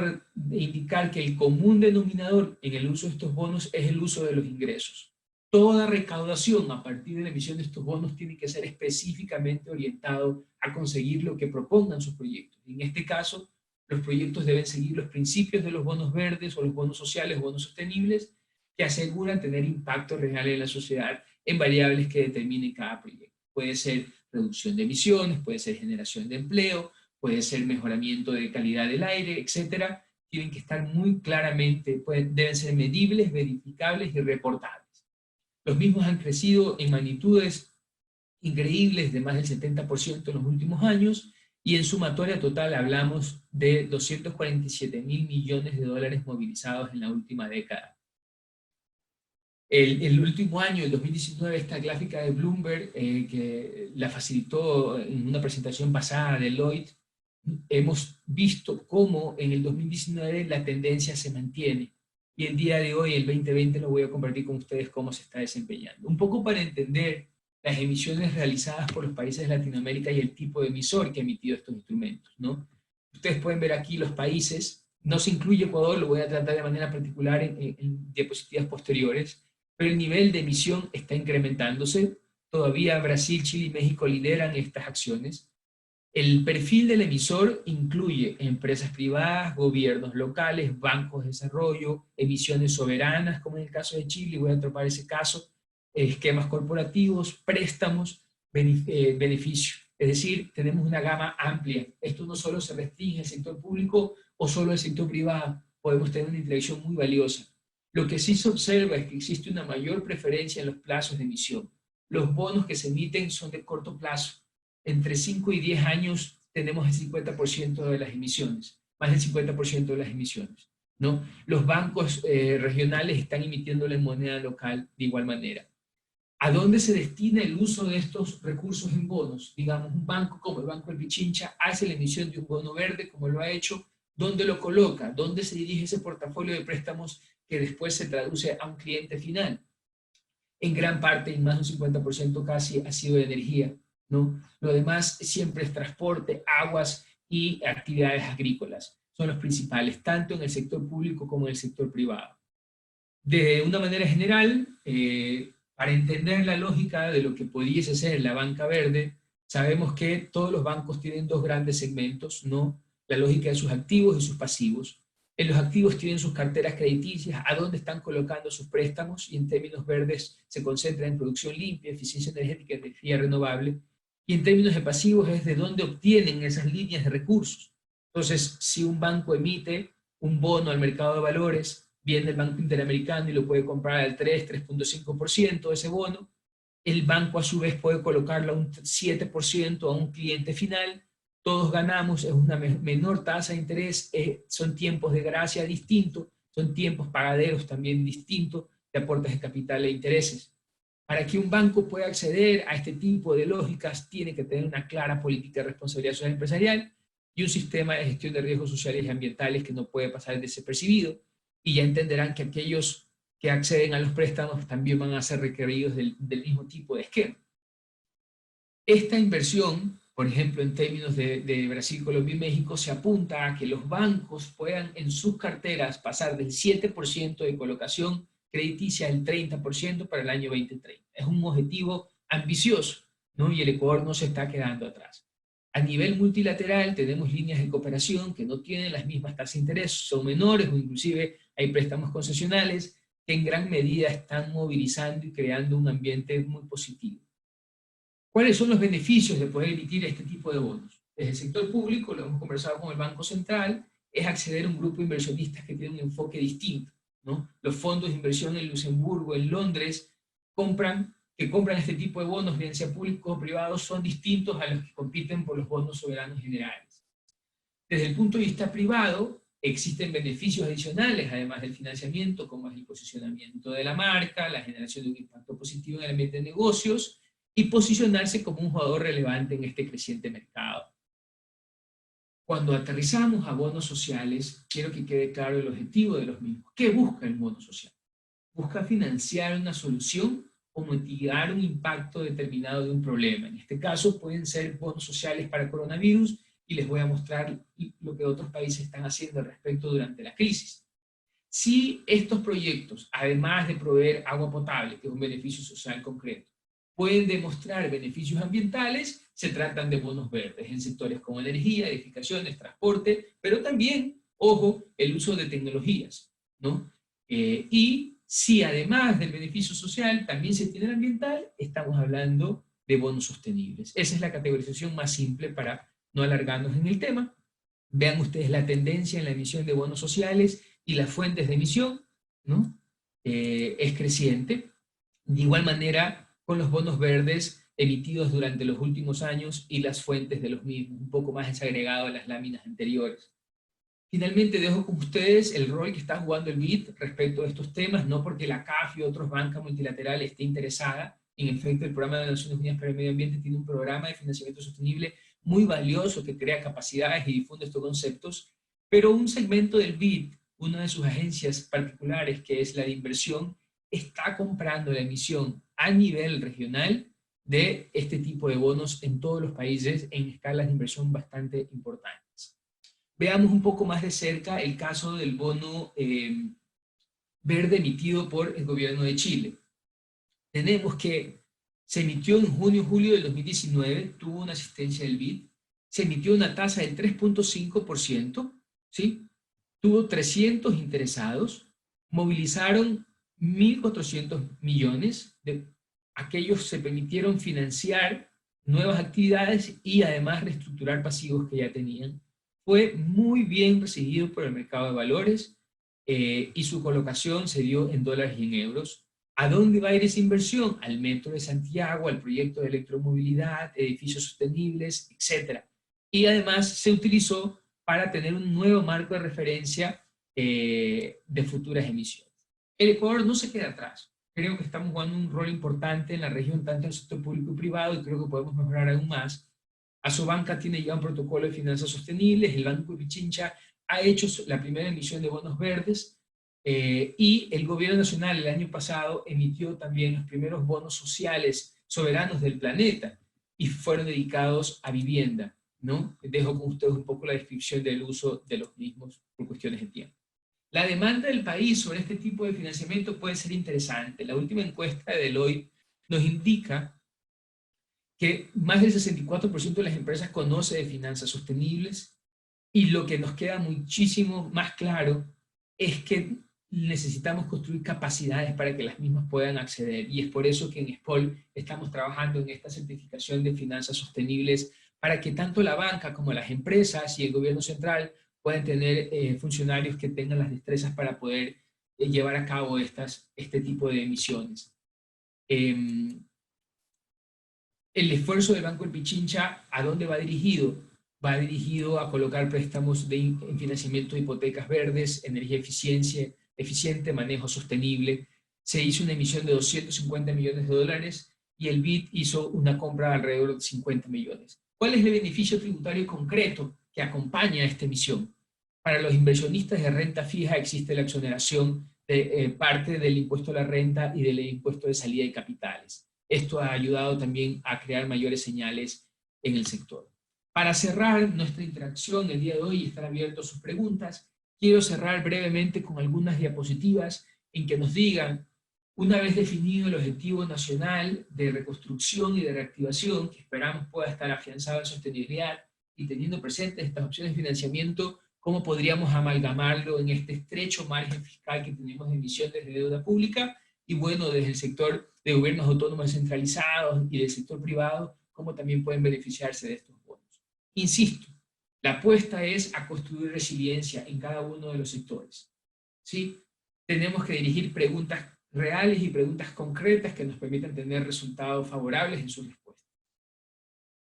indicar que el común denominador en el uso de estos bonos es el uso de los ingresos. Toda recaudación a partir de la emisión de estos bonos tiene que ser específicamente orientado a conseguir lo que propongan sus proyectos. En este caso, los proyectos deben seguir los principios de los bonos verdes o los bonos sociales o bonos sostenibles que aseguran tener impacto real en la sociedad en variables que determinen cada proyecto. Puede ser reducción de emisiones, puede ser generación de empleo, puede ser mejoramiento de calidad del aire, etcétera. Tienen que estar muy claramente, deben ser medibles, verificables y reportables. Los mismos han crecido en magnitudes increíbles de más del 70% en los últimos años, y en sumatoria total hablamos de 247.000 millones de dólares movilizados en la última década. El último año, el 2019, esta gráfica de Bloomberg, que la facilitó en una presentación pasada de Deloitte, hemos visto cómo en el 2019 la tendencia se mantiene, y el día de hoy, el 2020, lo voy a compartir con ustedes cómo se está desempeñando. Un poco para entender las emisiones realizadas por los países de Latinoamérica y el tipo de emisor que ha emitido estos instrumentos, ¿no? Ustedes pueden ver aquí los países, no se incluye Ecuador, lo voy a tratar de manera particular en diapositivas posteriores, pero el nivel de emisión está incrementándose. Todavía Brasil, Chile y México lideran estas acciones. El perfil del emisor incluye empresas privadas, gobiernos locales, bancos de desarrollo, emisiones soberanas, como en el caso de Chile, voy a topar ese caso, esquemas corporativos, préstamos, beneficios. Es decir, tenemos una gama amplia. Esto no solo se restringe al sector público o solo al sector privado, podemos tener una interacción muy valiosa. Lo que sí se observa es que existe una mayor preferencia en los plazos de emisión. Los bonos que se emiten son de corto plazo. Entre 5 y 10 años tenemos el 50% de las emisiones. más del 50% de las emisiones, ¿no? Los bancos regionales están emitiéndole en moneda local de igual manera. ¿A dónde se destina el uso de estos recursos en bonos? Digamos, un banco como el Banco del Pichincha hace la emisión de un bono verde, como lo ha hecho. ¿Dónde lo coloca? ¿Dónde se dirige ese portafolio de préstamos que después se traduce a un cliente final? En gran parte, y más de un 50% casi, ha sido de energía, ¿no? Lo demás siempre es transporte, aguas y actividades agrícolas. Son los principales, tanto en el sector público como en el sector privado. De una manera general, para entender la lógica de lo que pudiese ser la banca verde, sabemos que todos los bancos tienen dos grandes segmentos, ¿no? La lógica de sus activos y sus pasivos. En los activos tienen sus carteras crediticias, a dónde están colocando sus préstamos, y en términos verdes se concentra en producción limpia, eficiencia energética y energía renovable. Y en términos de pasivos es de dónde obtienen esas líneas de recursos. Entonces, si un banco emite un bono al mercado de valores, viene el Banco Interamericano y lo puede comprar al 3.5% de ese bono, el banco a su vez puede colocarlo a un 7% a un cliente final, todos ganamos, es una menor tasa de interés, son tiempos de gracia distintos, son tiempos pagaderos también distintos de aportes de capital e intereses. Para que un banco pueda acceder a este tipo de lógicas, tiene que tener una clara política de responsabilidad social empresarial y un sistema de gestión de riesgos sociales y ambientales que no puede pasar desapercibido, y ya entenderán que aquellos que acceden a los préstamos también van a ser requeridos del mismo tipo de esquema. Esta inversión, por ejemplo, en términos de Brasil, Colombia y México, se apunta a que los bancos puedan en sus carteras pasar del 7% de colocación crediticia al 30% para el año 2030. Es un objetivo ambicioso, ¿no? Y el Ecuador no se está quedando atrás. A nivel multilateral tenemos líneas de cooperación que no tienen las mismas tasas de interés, son menores o inclusive hay préstamos concesionales que en gran medida están movilizando y creando un ambiente muy positivo. ¿Cuáles son los beneficios de poder emitir este tipo de bonos? Desde el sector público, lo hemos conversado con el Banco Central, es acceder a un grupo de inversionistas que tiene un enfoque distinto, ¿no? Los fondos de inversión en Luxemburgo, en Londres, que compran este tipo de bonos, bien sea públicos o privados, son distintos a los que compiten por los bonos soberanos generales. Desde el punto de vista privado, existen beneficios adicionales, además del financiamiento, como es el posicionamiento de la marca, la generación de un impacto positivo en el ambiente de negocios, y posicionarse como un jugador relevante en este creciente mercado. Cuando aterrizamos a bonos sociales, quiero que quede claro el objetivo de los mismos. ¿Qué busca el bono social? Busca financiar una solución o mitigar un impacto determinado de un problema. En este caso pueden ser bonos sociales para coronavirus, y les voy a mostrar lo que otros países están haciendo al respecto durante la crisis. Si estos proyectos, además de proveer agua potable, que es un beneficio social concreto, pueden demostrar beneficios ambientales, se tratan de bonos verdes en sectores como energía, edificaciones, transporte, pero también, ojo, el uso de tecnologías, ¿no? Y si además del beneficio social también se tiene el ambiental, estamos hablando de bonos sostenibles. Esa es la categorización más simple para no alargarnos en el tema. Vean ustedes la tendencia en la emisión de bonos sociales y las fuentes de emisión, ¿no? Es creciente. De igual manera, con los bonos verdes emitidos durante los últimos años y las fuentes de los mismos, un poco más desagregado a las láminas anteriores. Finalmente dejo con ustedes el rol que está jugando el BID respecto a estos temas, no porque la CAF y otros bancas multilaterales esté interesada. En efecto, el Programa de Naciones Unidas para el Medio Ambiente tiene un programa de financiamiento sostenible muy valioso que crea capacidades y difunde estos conceptos, pero un segmento del BID, una de sus agencias particulares, que es la de inversión, está comprando la emisión a nivel regional de este tipo de bonos en todos los países en escalas de inversión bastante importantes. Veamos un poco más de cerca el caso del bono verde emitido por el gobierno de Chile. Tenemos que se emitió en junio-julio del 2019, tuvo una asistencia del BID, se emitió una tasa del 3.5%, ¿sí? Tuvo 300 interesados, movilizaron 1.400 millones, aquellos se permitieron financiar nuevas actividades y además reestructurar pasivos que ya tenían. Fue muy bien recibido por el mercado de valores y su colocación se dio en dólares y en euros. ¿A dónde va a ir esa inversión? Al Metro de Santiago, al proyecto de electromovilidad, edificios sostenibles, etc. Y además se utilizó para tener un nuevo marco de referencia de futuras emisiones. El Ecuador no se queda atrás. Creo que estamos jugando un rol importante en la región, tanto en el sector público y privado, y creo que podemos mejorar aún más. Asobanca tiene ya un protocolo de finanzas sostenibles, el Banco de Pichincha ha hecho la primera emisión de bonos verdes, y el gobierno nacional el año pasado emitió también los primeros bonos sociales soberanos del planeta, y fueron dedicados a vivienda, ¿no? Dejo con ustedes un poco la descripción del uso de los mismos por cuestiones de tiempo. La demanda del país sobre este tipo de financiamiento puede ser interesante. La última encuesta de Deloitte nos indica que más del 64% de las empresas conoce de finanzas sostenibles, y lo que nos queda muchísimo más claro es que necesitamos construir capacidades para que las mismas puedan acceder, y es por eso que en SPOL estamos trabajando en esta certificación de finanzas sostenibles para que tanto la banca como las empresas y el gobierno central puedan tener funcionarios que tengan las destrezas para poder llevar a cabo este tipo de emisiones. El esfuerzo del Banco del Pichincha, ¿a dónde va dirigido? Va dirigido a colocar préstamos en financiamiento de hipotecas verdes, energía eficiente, manejo sostenible. Se hizo una emisión de 250 millones de dólares y el BID hizo una compra de alrededor de 50 millones. ¿Cuál es el beneficio tributario concreto que acompaña a esta emisión? Para los inversionistas de renta fija existe la exoneración de parte del impuesto a la renta y del impuesto de salida de capitales. Esto ha ayudado también a crear mayores señales en el sector. Para cerrar nuestra interacción el día de hoy y estar abierto a sus preguntas, quiero cerrar brevemente con algunas diapositivas en que nos digan, una vez definido el objetivo nacional de reconstrucción y de reactivación, que esperamos pueda estar afianzado en sostenibilidad, y teniendo presentes estas opciones de financiamiento, ¿cómo podríamos amalgamarlo en este estrecho margen fiscal que tenemos de emisiones de deuda pública? Y bueno, desde el sector de gobiernos autónomos descentralizados y del sector privado, ¿cómo también pueden beneficiarse de estos bonos? Insisto, la apuesta es a construir resiliencia en cada uno de los sectores, ¿sí? Tenemos que dirigir preguntas reales y preguntas concretas que nos permitan tener resultados favorables en su respuesta.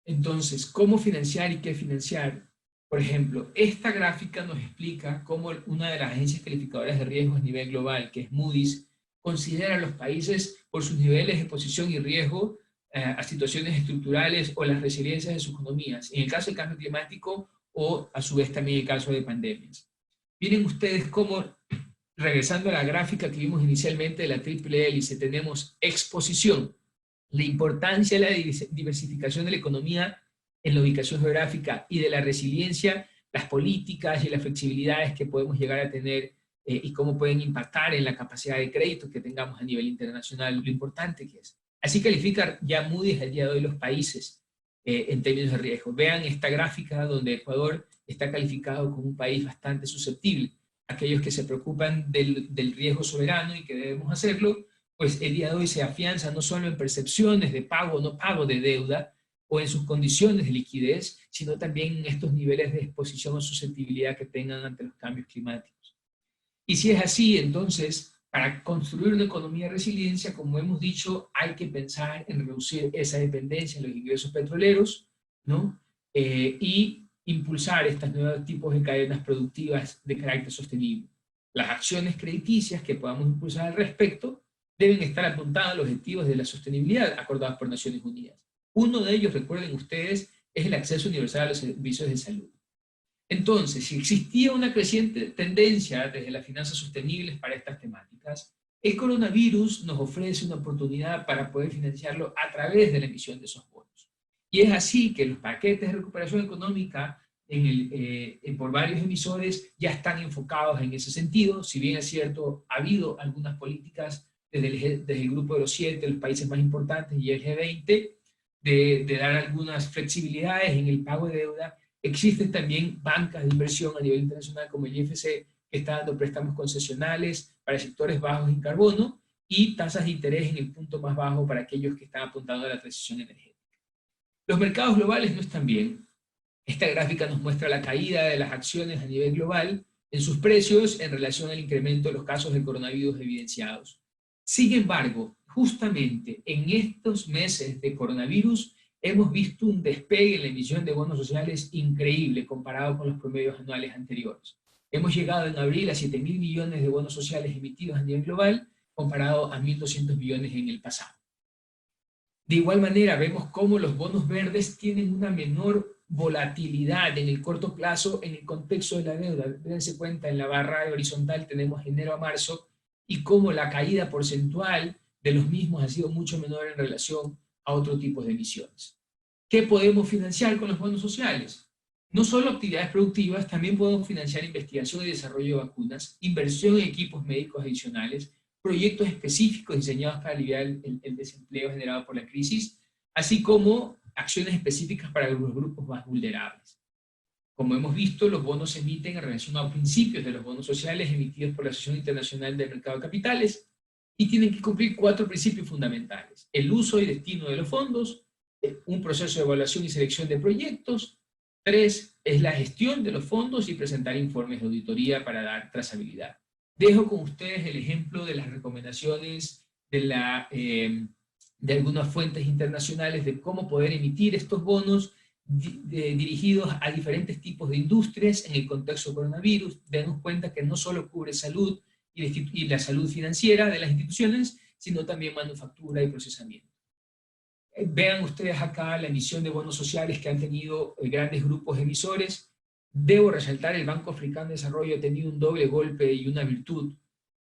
Entonces, ¿cómo financiar y qué financiar? Por ejemplo, esta gráfica nos explica cómo una de las agencias calificadoras de riesgos a nivel global, que es Moody's, considera a los países por sus niveles de exposición y riesgo a situaciones estructurales o las resiliencias de sus economías, en el caso del cambio climático o a su vez también en el caso de pandemias. Miren ustedes cómo, regresando a la gráfica que vimos inicialmente de la triple hélice, tenemos exposición, la importancia de la diversificación de la economía en la ubicación geográfica, y de la resiliencia, las políticas y las flexibilidades que podemos llegar a tener y cómo pueden impactar en la capacidad de crédito que tengamos a nivel internacional, lo importante que es. Así califica ya Moody's al día de hoy los países en términos de riesgo. Vean esta gráfica donde Ecuador está calificado como un país bastante susceptible. Aquellos que se preocupan del riesgo soberano y que debemos hacerlo, pues el día de hoy se afianza no solo en percepciones de pago o no pago de deuda, o en sus condiciones de liquidez, sino también en estos niveles de exposición o susceptibilidad que tengan ante los cambios climáticos. Y si es así, entonces, para construir una economía de resiliencia, como hemos dicho, hay que pensar en reducir esa dependencia en los ingresos petroleros, ¿no? Y impulsar estos nuevos tipos de cadenas productivas de carácter sostenible. Las acciones crediticias que podamos impulsar al respecto deben estar apuntadas a los objetivos de la sostenibilidad acordados por Naciones Unidas. Uno de ellos, recuerden ustedes, es el acceso universal a los servicios de salud. Entonces, si existía una creciente tendencia desde las finanzas sostenibles para estas temáticas, el coronavirus nos ofrece una oportunidad para poder financiarlo a través de la emisión de esos bonos. Y es así que los paquetes de recuperación económica por varios emisores ya están enfocados en ese sentido. Si bien es cierto, ha habido algunas políticas desde el grupo de los 7, los países más importantes y el G20, de dar algunas flexibilidades en el pago de deuda. Existen también bancas de inversión a nivel internacional como el IFC, que está dando préstamos concesionales para sectores bajos en carbono y tasas de interés en el punto más bajo para aquellos que están apuntando a la transición energética. Los mercados globales no están bien. Esta gráfica nos muestra la caída de las acciones a nivel global en sus precios en relación al incremento de los casos de coronavirus evidenciados. Sin embargo, justamente en estos meses de coronavirus hemos visto un despegue en la emisión de bonos sociales increíble comparado con los promedios anuales anteriores. Hemos llegado en abril a 7.000 millones de bonos sociales emitidos a nivel global, comparado a 1.200 millones en el pasado. De igual manera, vemos cómo los bonos verdes tienen una menor volatilidad en el corto plazo en el contexto de la deuda. Dense cuenta, en la barra horizontal tenemos enero a marzo, y cómo la caída porcentual de los mismos ha sido mucho menor en relación a otro tipo de emisiones. ¿Qué podemos financiar con los bonos sociales? No solo actividades productivas, también podemos financiar investigación y desarrollo de vacunas, inversión en equipos médicos adicionales, proyectos específicos diseñados para aliviar el desempleo generado por la crisis, así como acciones específicas para los grupos más vulnerables. Como hemos visto, los bonos se emiten en relación a principios de los bonos sociales emitidos por la Asociación Internacional del Mercado de Capitales, y tienen que cumplir 4 principios fundamentales: el uso y destino de los fondos, un proceso de evaluación y selección de proyectos. 3, es la gestión de los fondos y presentar informes de auditoría para dar trazabilidad. Dejo con ustedes el ejemplo de las recomendaciones de algunas fuentes internacionales de cómo poder emitir estos bonos dirigidos a diferentes tipos de industrias en el contexto coronavirus. Denos cuenta que no solo cubre salud y la salud financiera de las instituciones, sino también manufactura y procesamiento. Vean ustedes acá la emisión de bonos sociales que han tenido grandes grupos emisores. Debo resaltar, el Banco Africano de Desarrollo ha tenido un doble golpe y una virtud,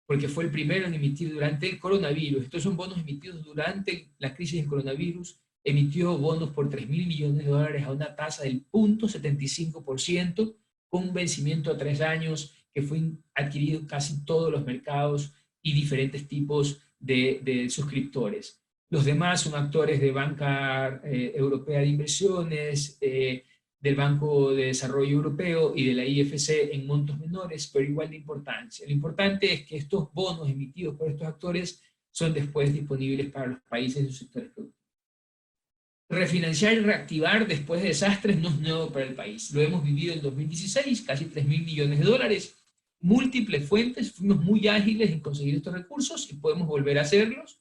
porque fue el primero en emitir durante el coronavirus. Estos son bonos emitidos durante la crisis del coronavirus. Emitió bonos por 3.000 millones de dólares a una tasa del 0.75%, con un vencimiento a 3 años, que fue adquirido casi todos los mercados y diferentes tipos de suscriptores. Los demás son actores de Banca Europea de Inversiones, del Banco de Desarrollo Europeo y de la IFC en montos menores, pero igual de importancia. Lo importante es que estos bonos emitidos por estos actores son después disponibles para los países y sus sectores productivos. Refinanciar y reactivar después de desastres no es nuevo para el país. Lo hemos vivido en 2016, casi 3.000 millones de dólares. Múltiples fuentes, fuimos muy ágiles en conseguir estos recursos y podemos volver a hacerlos.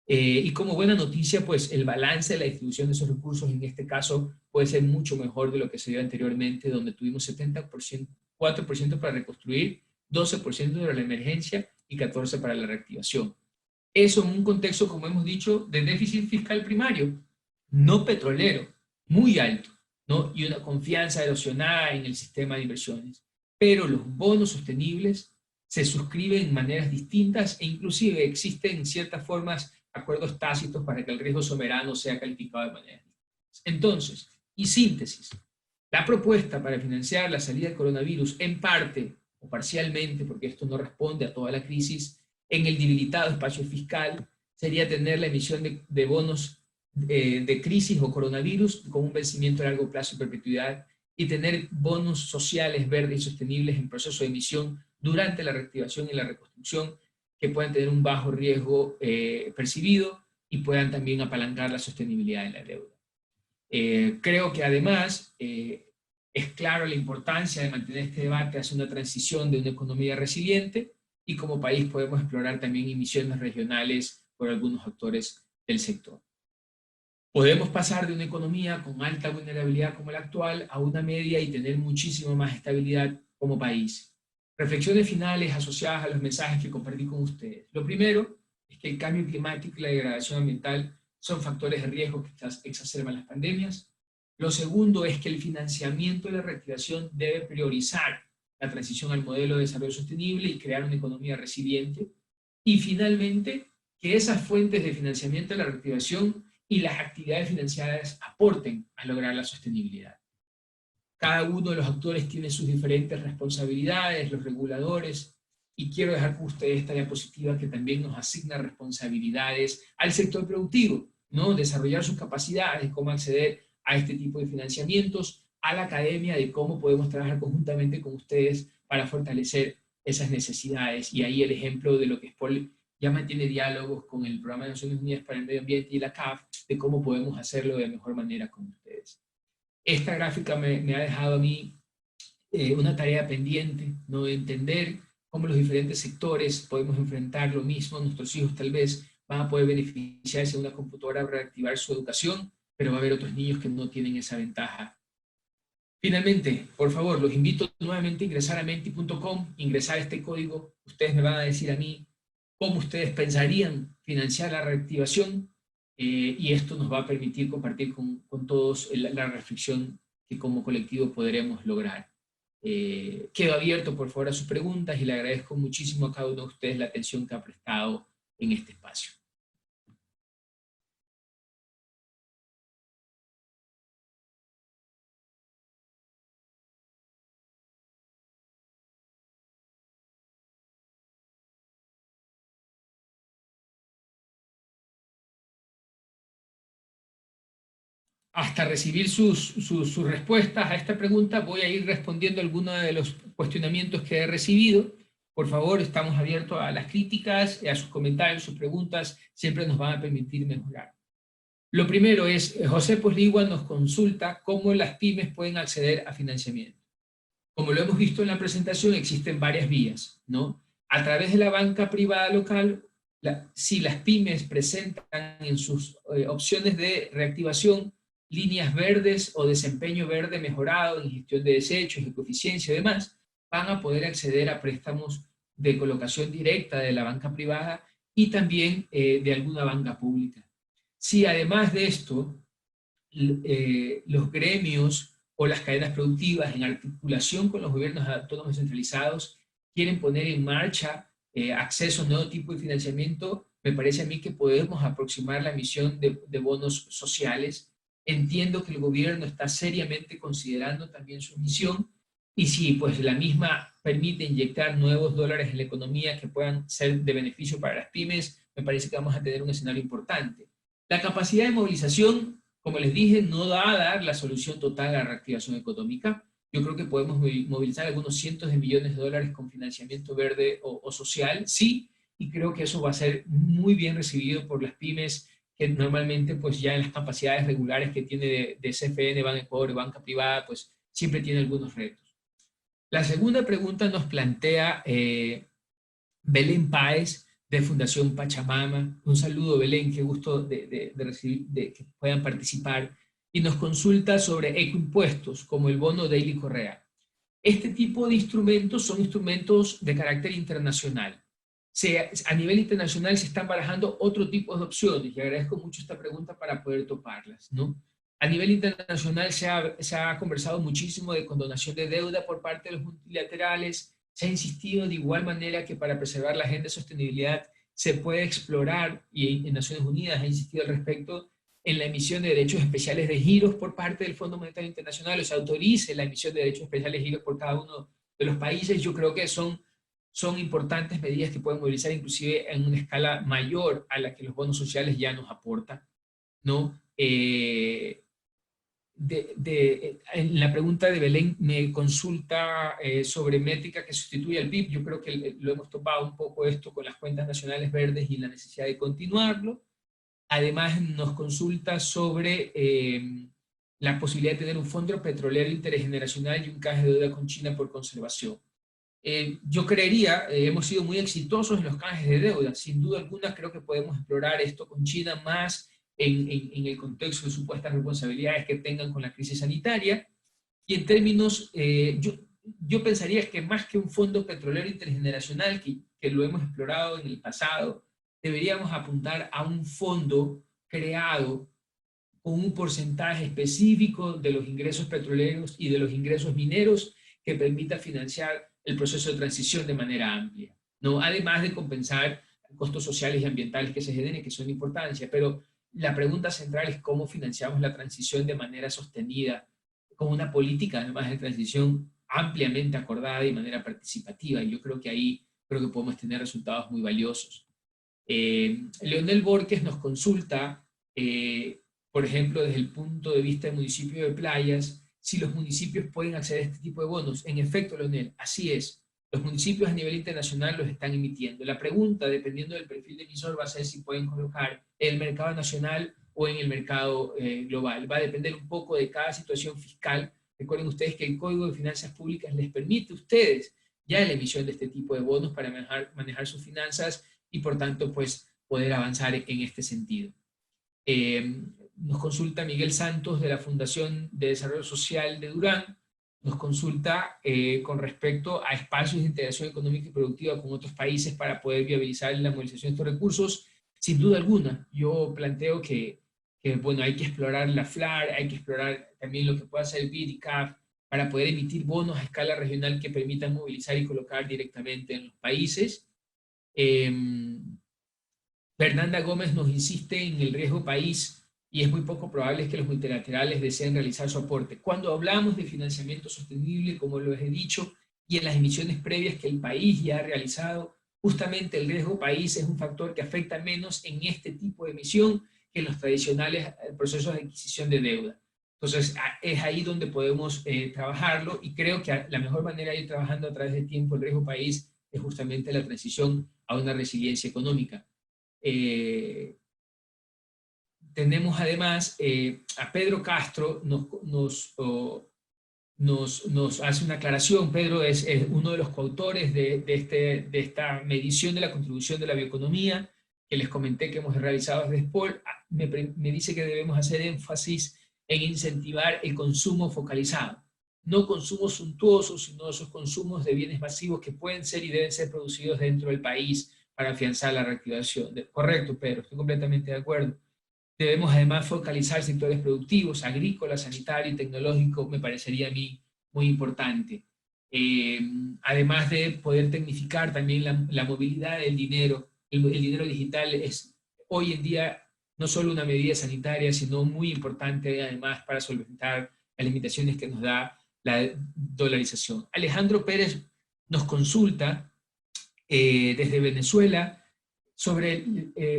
Y como buena noticia, pues el balance de la distribución de esos recursos en este caso puede ser mucho mejor de lo que se dio anteriormente, donde tuvimos 70%, 4% para reconstruir, 12% para la emergencia y 14% para la reactivación. Eso en un contexto, como hemos dicho, de déficit fiscal primario, no petrolero, muy alto, ¿no? Y una confianza erosionada en el sistema de inversiones. Pero los bonos sostenibles se suscriben en maneras distintas e inclusive existen ciertas formas, acuerdos tácitos para que el riesgo soberano sea calificado de manera distinta. Entonces, y síntesis, la propuesta para financiar la salida del coronavirus en parte o parcialmente, porque esto no responde a toda la crisis, en el debilitado espacio fiscal, sería tener la emisión de bonos de crisis o coronavirus con un vencimiento a largo plazo y perpetuidad, y tener bonos sociales verdes y sostenibles en proceso de emisión durante la reactivación y la reconstrucción, que puedan tener un bajo riesgo percibido y puedan también apalancar la sostenibilidad de la deuda. Creo que además es claro la importancia de mantener este debate hacia una transición de una economía resiliente, y como país podemos explorar también emisiones regionales por algunos actores del sector. Podemos pasar de una economía con alta vulnerabilidad como la actual a una media y tener muchísimo más estabilidad como país. Reflexiones finales asociadas a los mensajes que compartí con ustedes. Lo primero es que el cambio climático y la degradación ambiental son factores de riesgo que exacerban las pandemias. Lo segundo es que el financiamiento de la reactivación debe priorizar la transición al modelo de desarrollo sostenible y crear una economía resiliente. Y finalmente, que esas fuentes de financiamiento de la reactivación y las actividades financieras aporten a lograr la sostenibilidad. Cada uno de los actores tiene sus diferentes responsabilidades, los reguladores, y quiero dejar con ustedes esta diapositiva que también nos asigna responsabilidades al sector productivo, ¿no? Desarrollar sus capacidades, cómo acceder a este tipo de financiamientos, a la academia, de cómo podemos trabajar conjuntamente con ustedes para fortalecer esas necesidades. Y ahí el ejemplo de lo que SPOL ya mantiene diálogos con el Programa de Naciones Unidas para el Medio Ambiente y la CAF, de cómo podemos hacerlo de mejor manera con ustedes. Esta gráfica me ha dejado a mí una tarea pendiente, ¿no? De entender cómo los diferentes sectores podemos enfrentar lo mismo. Nuestros hijos tal vez van a poder beneficiarse de una computadora para reactivar su educación, pero va a haber otros niños que no tienen esa ventaja. Finalmente, por favor, los invito nuevamente a ingresar a menti.com, ingresar este código. Ustedes me van a decir a mí cómo ustedes pensarían financiar la reactivación, y esto nos va a permitir compartir con todos la reflexión que como colectivo podremos lograr. Quedo abierto, por favor, a sus preguntas y le agradezco muchísimo a cada uno de ustedes la atención que ha prestado en este espacio. Hasta recibir sus respuestas a esta pregunta, voy a ir respondiendo algunos de los cuestionamientos que he recibido. Por favor, estamos abiertos a las críticas, a sus comentarios, sus preguntas, siempre nos van a permitir mejorar. Lo primero es, José Posligua nos consulta cómo las pymes pueden acceder a financiamiento. Como lo hemos visto en la presentación, existen varias vías, ¿no? A través de la banca privada local, si las pymes presentan en sus opciones de reactivación líneas verdes o desempeño verde mejorado en gestión de desechos, ecoeficiencia y demás, van a poder acceder a préstamos de colocación directa de la banca privada y también de alguna banca pública. Si además de esto, los gremios o las cadenas productivas en articulación con los gobiernos autónomos descentralizados quieren poner en marcha acceso a un nuevo tipo de financiamiento, me parece a mí que podemos aproximar la emisión de bonos sociales. Entiendo que el gobierno está seriamente considerando también su misión, y si pues la misma permite inyectar nuevos dólares en la economía que puedan ser de beneficio para las pymes, me parece que vamos a tener un escenario importante. La capacidad de movilización, como les dije, no va a dar la solución total a la reactivación económica. Yo creo que podemos movilizar algunos cientos de millones de dólares con financiamiento verde o social, sí, y creo que eso va a ser muy bien recibido por las pymes, que normalmente pues ya en las capacidades regulares que tiene de CFN, Ban Ecuador y banca privada, pues siempre tiene algunos retos. La segunda pregunta nos plantea Belén Páez, de Fundación Pachamama. Un saludo, Belén, qué gusto de recibir, de que puedan participar. Y nos consulta sobre ecoimpuestos, como el bono Daily Correa. Este tipo de instrumentos son instrumentos de carácter internacional. A nivel internacional se están barajando otro tipo de opciones, y agradezco mucho esta pregunta para poder toparlas, ¿no? A nivel internacional se ha conversado muchísimo de condonación de deuda por parte de los multilaterales. Se ha insistido de igual manera que para preservar la agenda de sostenibilidad se puede explorar, y en Naciones Unidas ha insistido al respecto, en la emisión de derechos especiales de giros por parte del Fondo Monetario Internacional, o se autorice la emisión de derechos especiales de giros por cada uno de los países. Yo creo que son importantes medidas que pueden movilizar inclusive en una escala mayor a la que los bonos sociales ya nos aportan, ¿no? En la pregunta de Belén me consulta sobre métrica que sustituye al PIB. Yo creo que lo hemos topado un poco esto con las cuentas nacionales verdes y la necesidad de continuarlo. Además nos consulta sobre la posibilidad de tener un fondo petrolero intergeneracional y un canje de deuda con China por conservación. Yo creería, hemos sido muy exitosos en los canjes de deuda. Sin duda alguna creo que podemos explorar esto con China más en el contexto de supuestas responsabilidades que tengan con la crisis sanitaria. Y en términos, yo pensaría que más que un fondo petrolero intergeneracional, que lo hemos explorado en el pasado, deberíamos apuntar a un fondo creado con un porcentaje específico de los ingresos petroleros y de los ingresos mineros que permita financiar el proceso de transición de manera amplia, ¿no? Además de compensar costos sociales y ambientales que se generen, que son de importancia, pero la pregunta central es cómo financiamos la transición de manera sostenida, con una política además de transición ampliamente acordada y de manera participativa, y yo creo que ahí podemos tener resultados muy valiosos. Leonel Borges nos consulta, por ejemplo, desde el punto de vista del municipio de Playas, si los municipios pueden acceder a este tipo de bonos. En efecto, Leonel, así es. Los municipios a nivel internacional los están emitiendo. La pregunta, dependiendo del perfil de emisor, va a ser si pueden colocar en el mercado nacional o en el mercado global. Va a depender un poco de cada situación fiscal. Recuerden ustedes que el Código de Finanzas Públicas les permite a ustedes ya la emisión de este tipo de bonos para manejar sus finanzas y por tanto pues poder avanzar en este sentido. nos consulta Miguel Santos de la Fundación de Desarrollo Social de Durán, nos consulta con respecto a espacios de integración económica y productiva con otros países para poder viabilizar la movilización de estos recursos. Sin duda alguna, yo planteo que bueno, hay que explorar la FLAR, hay que explorar también lo que pueda hacer el BID y CAF para poder emitir bonos a escala regional que permitan movilizar y colocar directamente en los países. Fernanda Gómez nos insiste en el riesgo país y es muy poco probable que los multilaterales deseen realizar su aporte. Cuando hablamos de financiamiento sostenible, como lo he dicho, y en las emisiones previas que el país ya ha realizado, justamente el riesgo país es un factor que afecta menos en este tipo de emisión que en los tradicionales procesos de adquisición de deuda. Entonces, es ahí donde podemos trabajarlo y creo que la mejor manera de ir trabajando a través del tiempo el riesgo país es justamente la transición a una resiliencia económica. Tenemos además a Pedro Castro, nos hace una aclaración. Pedro es uno de los coautores de esta medición de la contribución de la bioeconomía, que les comenté que hemos realizado desde SPOL. Me dice que debemos hacer énfasis en incentivar el consumo focalizado, no consumos suntuosos, sino esos consumos de bienes masivos que pueden ser y deben ser producidos dentro del país para afianzar la reactivación. Correcto, Pedro, estoy completamente de acuerdo. Debemos además focalizar sectores productivos, agrícola, sanitario y tecnológico, me parecería a mí muy importante. Además de poder tecnificar también la movilidad del dinero. El dinero digital es hoy en día no solo una medida sanitaria, sino muy importante además para solventar las limitaciones que nos da la dolarización. Alejandro Pérez nos consulta desde Venezuela sobre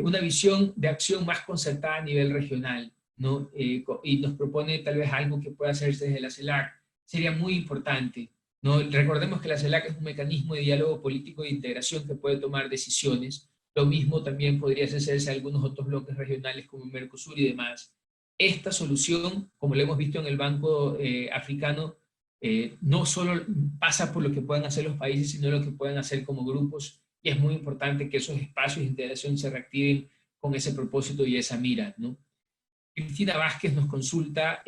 una visión de acción más concertada a nivel regional, ¿no? Y nos propone tal vez algo que pueda hacerse desde la CELAC. Sería muy importante, ¿no? Recordemos que la CELAC es un mecanismo de diálogo político e de integración que puede tomar decisiones. Lo mismo también podría hacerse a algunos otros bloques regionales como Mercosur y demás. Esta solución, como lo hemos visto en el Banco Africano, no solo pasa por lo que puedan hacer los países, sino lo que pueden hacer como grupos, y es muy importante que esos espacios de integración se reactiven con ese propósito y esa mira, ¿no? Cristina Vázquez nos consulta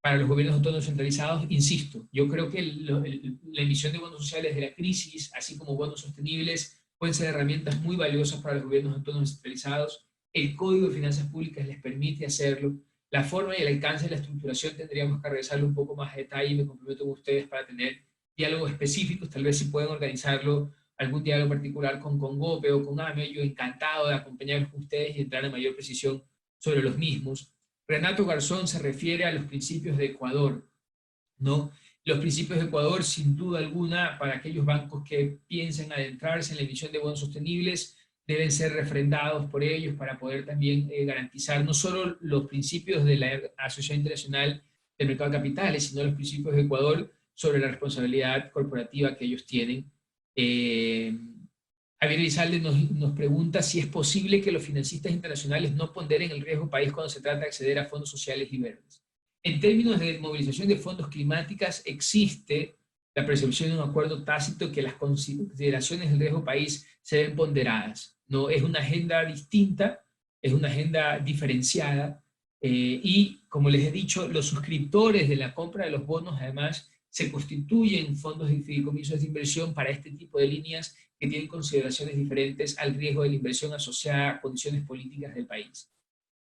para los gobiernos autónomos centralizados. Insisto, yo creo que la emisión de bonos sociales de la crisis, así como bonos sostenibles, pueden ser herramientas muy valiosas para los gobiernos autónomos centralizados. El Código de Finanzas Públicas les permite hacerlo. La forma y el alcance de la estructuración tendríamos que revisarlo un poco más a detalle, y me comprometo con ustedes para tener diálogos específicos. Tal vez si pueden organizarlo, algún diálogo particular con Congope o con AME, yo encantado de acompañarlos con ustedes y entrar en mayor precisión sobre los mismos. Renato Garzón se refiere a los principios de Ecuador, ¿no? Los principios de Ecuador, sin duda alguna, para aquellos bancos que piensen adentrarse en la emisión de bonos sostenibles, deben ser refrendados por ellos para poder también garantizar no solo los principios de la Asociación Internacional del Mercado de Capitales, sino los principios de Ecuador sobre la responsabilidad corporativa que ellos tienen. Javier Elizalde nos pregunta si es posible que los financistas internacionales no ponderen el riesgo país cuando se trata de acceder a fondos sociales y verdes. En términos de movilización de fondos climáticas, existe la percepción de un acuerdo tácito que las consideraciones del riesgo país se ven ponderadas. No es una agenda distinta, es una agenda diferenciada, y como les he dicho, los suscriptores de la compra de los bonos además se constituyen fondos y fideicomisos de inversión para este tipo de líneas que tienen consideraciones diferentes al riesgo de la inversión asociada a condiciones políticas del país.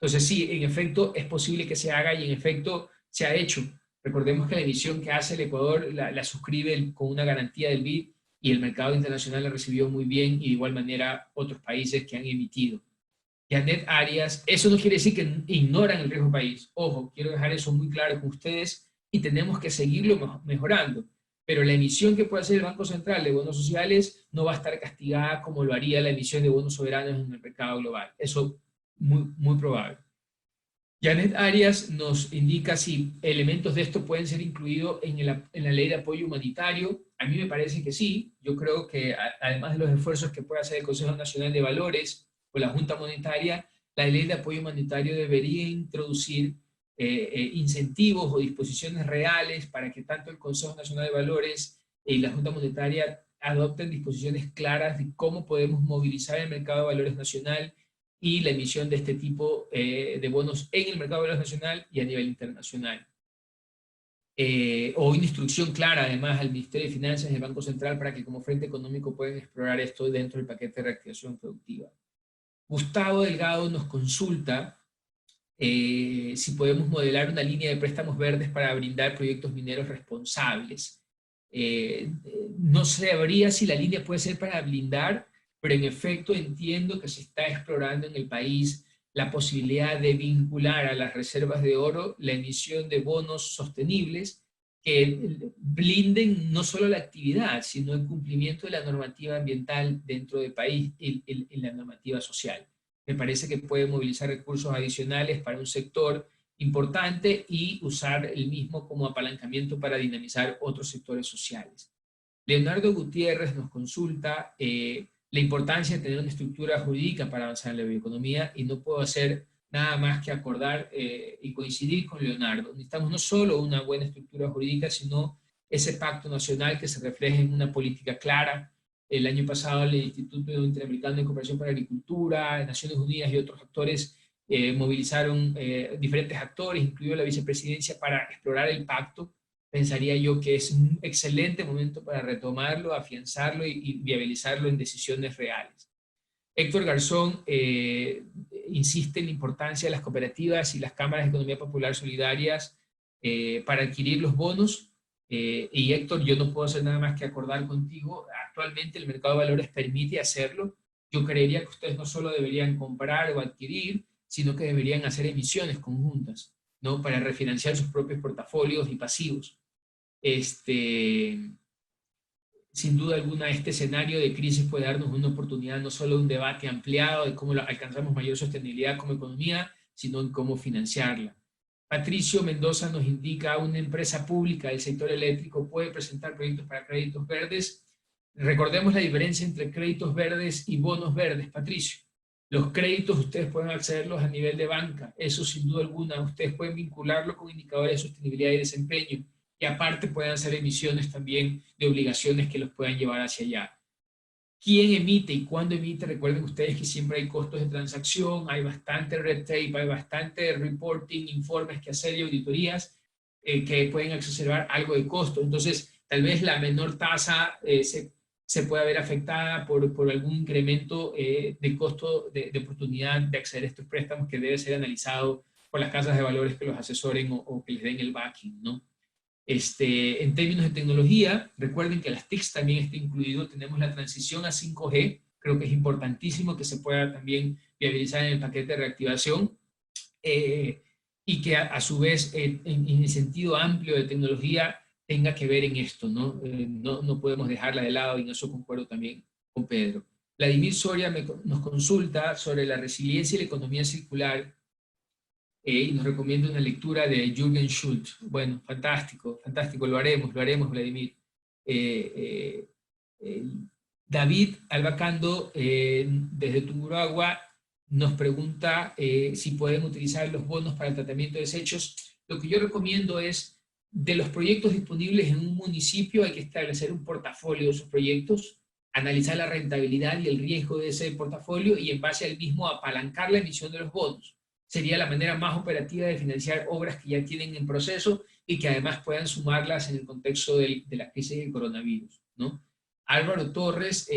Entonces sí, en efecto es posible que se haga y en efecto se ha hecho. Recordemos que la emisión que hace el Ecuador la suscribe con una garantía del BID y el mercado internacional la recibió muy bien y de igual manera otros países que han emitido. Janet Arias, eso no quiere decir que ignoran el riesgo país. Ojo, quiero dejar eso muy claro con ustedes y tenemos que seguirlo mejorando. Pero la emisión que puede hacer el Banco Central de bonos sociales no va a estar castigada como lo haría la emisión de bonos soberanos en el mercado global. Eso muy, muy probable. Janet Arias nos indica si elementos de esto pueden ser incluidos en la ley de apoyo humanitario. A mí me parece que sí. Yo creo que además de los esfuerzos que puede hacer el Consejo Nacional de Valores o la Junta Monetaria, la ley de apoyo humanitario debería introducir incentivos o disposiciones reales para que tanto el Consejo Nacional de Valores y la Junta Monetaria adopten disposiciones claras de cómo podemos movilizar el mercado de valores nacional y la emisión de este tipo de bonos en el mercado de valores nacional y a nivel internacional. O una instrucción clara, además, al Ministerio de Finanzas y al Banco Central para que como frente económico puedan explorar esto dentro del paquete de reactivación productiva. Gustavo Delgado nos consulta si podemos modelar una línea de préstamos verdes para brindar proyectos mineros responsables. No sabría si la línea puede ser para blindar, pero en efecto entiendo que se está explorando en el país la posibilidad de vincular a las reservas de oro la emisión de bonos sostenibles que blinden no solo la actividad, sino el cumplimiento de la normativa ambiental dentro del país y la normativa social. Me parece que puede movilizar recursos adicionales para un sector importante y usar el mismo como apalancamiento para dinamizar otros sectores sociales. Leonardo Gutiérrez nos consulta la importancia de tener una estructura jurídica para avanzar en la bioeconomía y no puedo hacer nada más que acordar y coincidir con Leonardo. Necesitamos no solo una buena estructura jurídica, sino ese pacto nacional que se refleje en una política clara. El año pasado el Instituto Interamericano de Cooperación para la Agricultura, Naciones Unidas y otros actores movilizaron diferentes actores, incluido la vicepresidencia, para explorar el pacto. Pensaría yo que es un excelente momento para retomarlo, afianzarlo y viabilizarlo en decisiones reales. Héctor Garzón insiste en la importancia de las cooperativas y las cámaras de economía popular solidarias para adquirir los bonos. Y Héctor, yo no puedo hacer nada más que acordar contigo. Actualmente el mercado de valores permite hacerlo. Yo creería que ustedes no solo deberían comprar o adquirir, sino que deberían hacer emisiones conjuntas, ¿no? Para refinanciar sus propios portafolios y pasivos. Sin duda alguna, este escenario de crisis puede darnos una oportunidad no solo de un debate ampliado de cómo alcanzamos mayor sostenibilidad como economía, sino en cómo financiarla. Patricio Mendoza nos indica, una empresa pública del sector eléctrico puede presentar proyectos para créditos verdes. Recordemos la diferencia entre créditos verdes y bonos verdes, Patricio. Los créditos ustedes pueden accederlos a nivel de banca, eso sin duda alguna, ustedes pueden vincularlo con indicadores de sostenibilidad y desempeño, y aparte pueden hacer emisiones también de obligaciones que los puedan llevar hacia allá. ¿Quién emite y cuándo emite? Recuerden ustedes que siempre hay costos de transacción, hay bastante red tape, hay bastante reporting, informes que hacer y auditorías que pueden exacerbar algo de costo. Entonces, tal vez la menor tasa se pueda ver afectada por algún incremento de costo de oportunidad de acceder a estos préstamos que debe ser analizado por las casas de valores que los asesoren o que les den el backing, ¿no? En términos de tecnología, recuerden que las TICs también está incluido, tenemos la transición a 5G, creo que es importantísimo que se pueda también viabilizar en el paquete de reactivación, y que a su vez en el sentido amplio de tecnología tenga que ver en esto, ¿no? No podemos dejarla de lado y en eso concuerdo también con Pedro. Vladimir Soria nos consulta sobre la resiliencia y la economía circular, y nos recomienda una lectura de Jürgen Schultz. Bueno, fantástico, fantástico, lo haremos, Vladimir. David Albacando, desde Tungurahua, nos pregunta si pueden utilizar los bonos para el tratamiento de desechos. Lo que yo recomiendo es, de los proyectos disponibles en un municipio, hay que establecer un portafolio de esos proyectos, analizar la rentabilidad y el riesgo de ese portafolio y en base al mismo apalancar la emisión de los bonos. Sería la manera más operativa de financiar obras que ya tienen en proceso y que además puedan sumarlas en el contexto de la crisis del coronavirus, ¿no? Álvaro Torres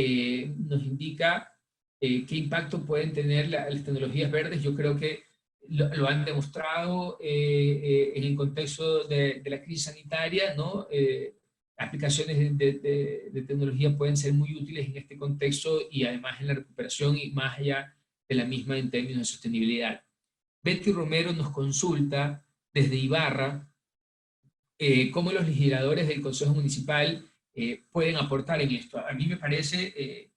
nos indica qué impacto pueden tener las tecnologías verdes. Yo creo que lo han demostrado en el contexto de la crisis sanitaria, ¿no? Aplicaciones de tecnología pueden ser muy útiles en este contexto y además en la recuperación y más allá de la misma en términos de sostenibilidad. Betty Romero nos consulta desde Ibarra cómo los legisladores del Consejo Municipal pueden aportar en esto. A mí me parece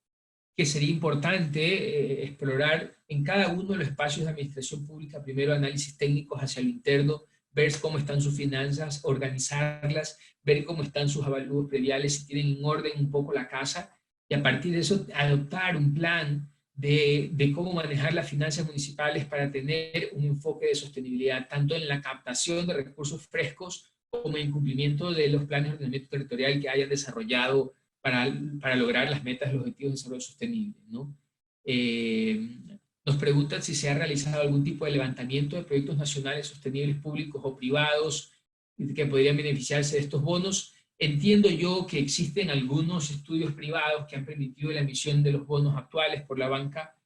que sería importante explorar en cada uno de los espacios de administración pública, primero análisis técnicos hacia lo interno, ver cómo están sus finanzas, organizarlas, ver cómo están sus avalúos previales, si tienen en orden un poco la casa, y a partir de eso adoptar un plan de cómo manejar las finanzas municipales para tener un enfoque de sostenibilidad, tanto en la captación de recursos frescos como en cumplimiento de los planes de ordenamiento territorial que hayan desarrollado para lograr las metas y los objetivos de desarrollo sostenible, ¿no? nos preguntan si se ha realizado algún tipo de levantamiento de proyectos nacionales sostenibles públicos o privados que podrían beneficiarse de estos bonos. Entiendo yo que existen algunos estudios privados que han permitido la emisión de los bonos actuales por la banca,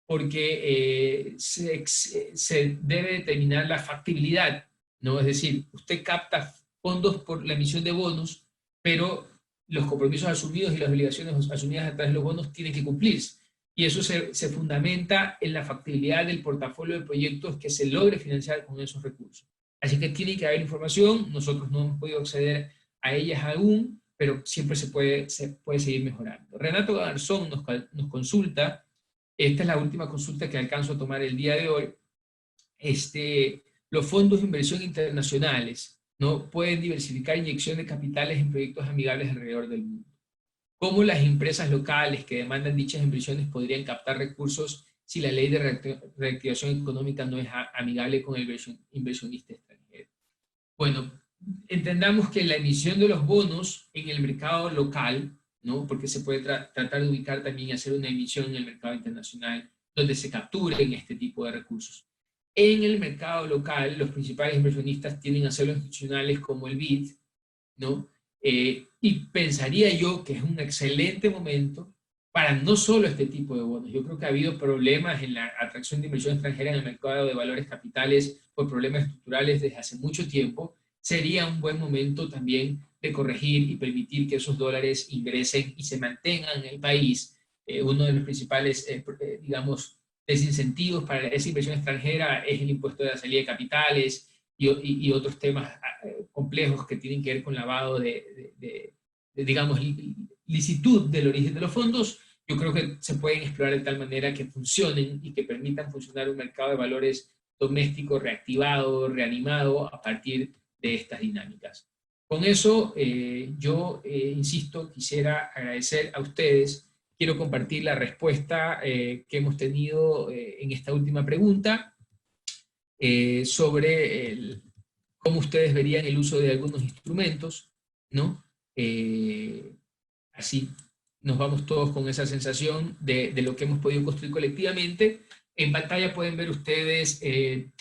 porque se debe determinar la factibilidad, ¿no? Es decir, usted capta fondos por la emisión de bonos, pero los compromisos asumidos y las obligaciones asumidas a través de los bonos tienen que cumplirse. Y eso se fundamenta en la factibilidad del portafolio de proyectos que se logre financiar con esos recursos. Así que tiene que haber información, nosotros no hemos podido acceder a ellas aún, pero siempre se puede seguir mejorando. Renato Garzón nos consulta, esta es la última consulta que alcanzo a tomar el día de hoy, los fondos de inversión internacionales, ¿no? Pueden diversificar inyección de capitales en proyectos amigables alrededor del mundo. ¿Cómo las empresas locales que demandan dichas inversiones podrían captar recursos si la ley de reactivación económica no es amigable con el inversionista extranjero? Bueno, entendamos que la emisión de los bonos en el mercado local, ¿no? Porque se puede tratar de ubicar también y hacer una emisión en el mercado internacional donde se capturen este tipo de recursos. En el mercado local, los principales inversionistas tienden a ser los institucionales como el BID, ¿no? Y pensaría yo que es un excelente momento para no solo este tipo de bonos. Yo creo que ha habido problemas en la atracción de inversión extranjera en el mercado de valores capitales por problemas estructurales desde hace mucho tiempo. Sería un buen momento también de corregir y permitir que esos dólares ingresen y se mantengan en el país. Uno de los principales, digamos, desincentivos para esa inversión extranjera es el impuesto de la salida de capitales y otros temas complejos que tienen que ver con lavado digamos, licitud del origen de los fondos. Yo creo que se pueden explorar de tal manera que funcionen y que permitan funcionar un mercado de valores doméstico reactivado, reanimado a partir de estas dinámicas. Con eso, yo, insisto, quisiera agradecer a ustedes. Quiero compartir la respuesta que hemos tenido en esta última pregunta sobre cómo ustedes verían el uso de algunos instrumentos, ¿no? Así nos vamos todos con esa sensación de lo que hemos podido construir colectivamente. En pantalla pueden ver ustedes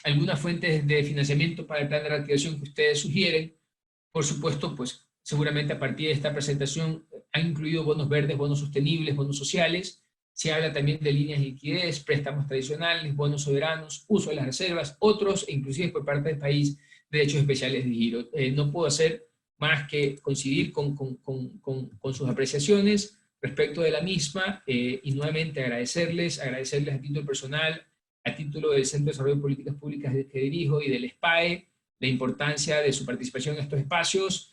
algunas fuentes de financiamiento para el plan de reactivación que ustedes sugieren. Por supuesto, pues seguramente a partir de esta presentación han incluido bonos verdes, bonos sostenibles, bonos sociales. Se habla también de líneas de liquidez, préstamos tradicionales, bonos soberanos, uso de las reservas, otros, e inclusive por parte del país, derechos especiales de giro. No puedo hacer más que coincidir con sus apreciaciones respecto de la misma y nuevamente agradecerles a título personal, a título del Centro de Desarrollo de Políticas Públicas que dirijo y del SPAE, la importancia de su participación en estos espacios.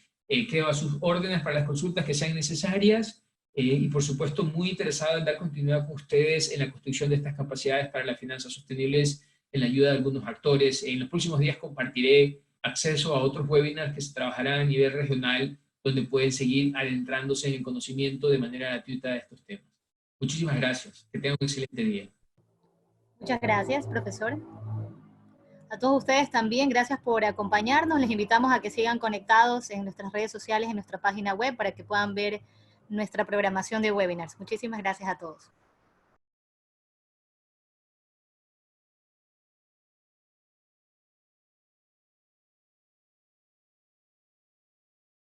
Quedo a sus órdenes para las consultas que sean necesarias y por supuesto muy interesado en dar continuidad con ustedes en la construcción de estas capacidades para las finanzas sostenibles en la ayuda de algunos actores. En los próximos días compartiré acceso a otros webinars que se trabajarán a nivel regional donde pueden seguir adentrándose en el conocimiento de manera gratuita de estos temas. Muchísimas gracias. Que tengan un excelente día. Muchas gracias, profesor. A todos ustedes también, gracias por acompañarnos. Les invitamos a que sigan conectados en nuestras redes sociales, en nuestra página web, para que puedan ver nuestra programación de webinars. Muchísimas gracias a todos.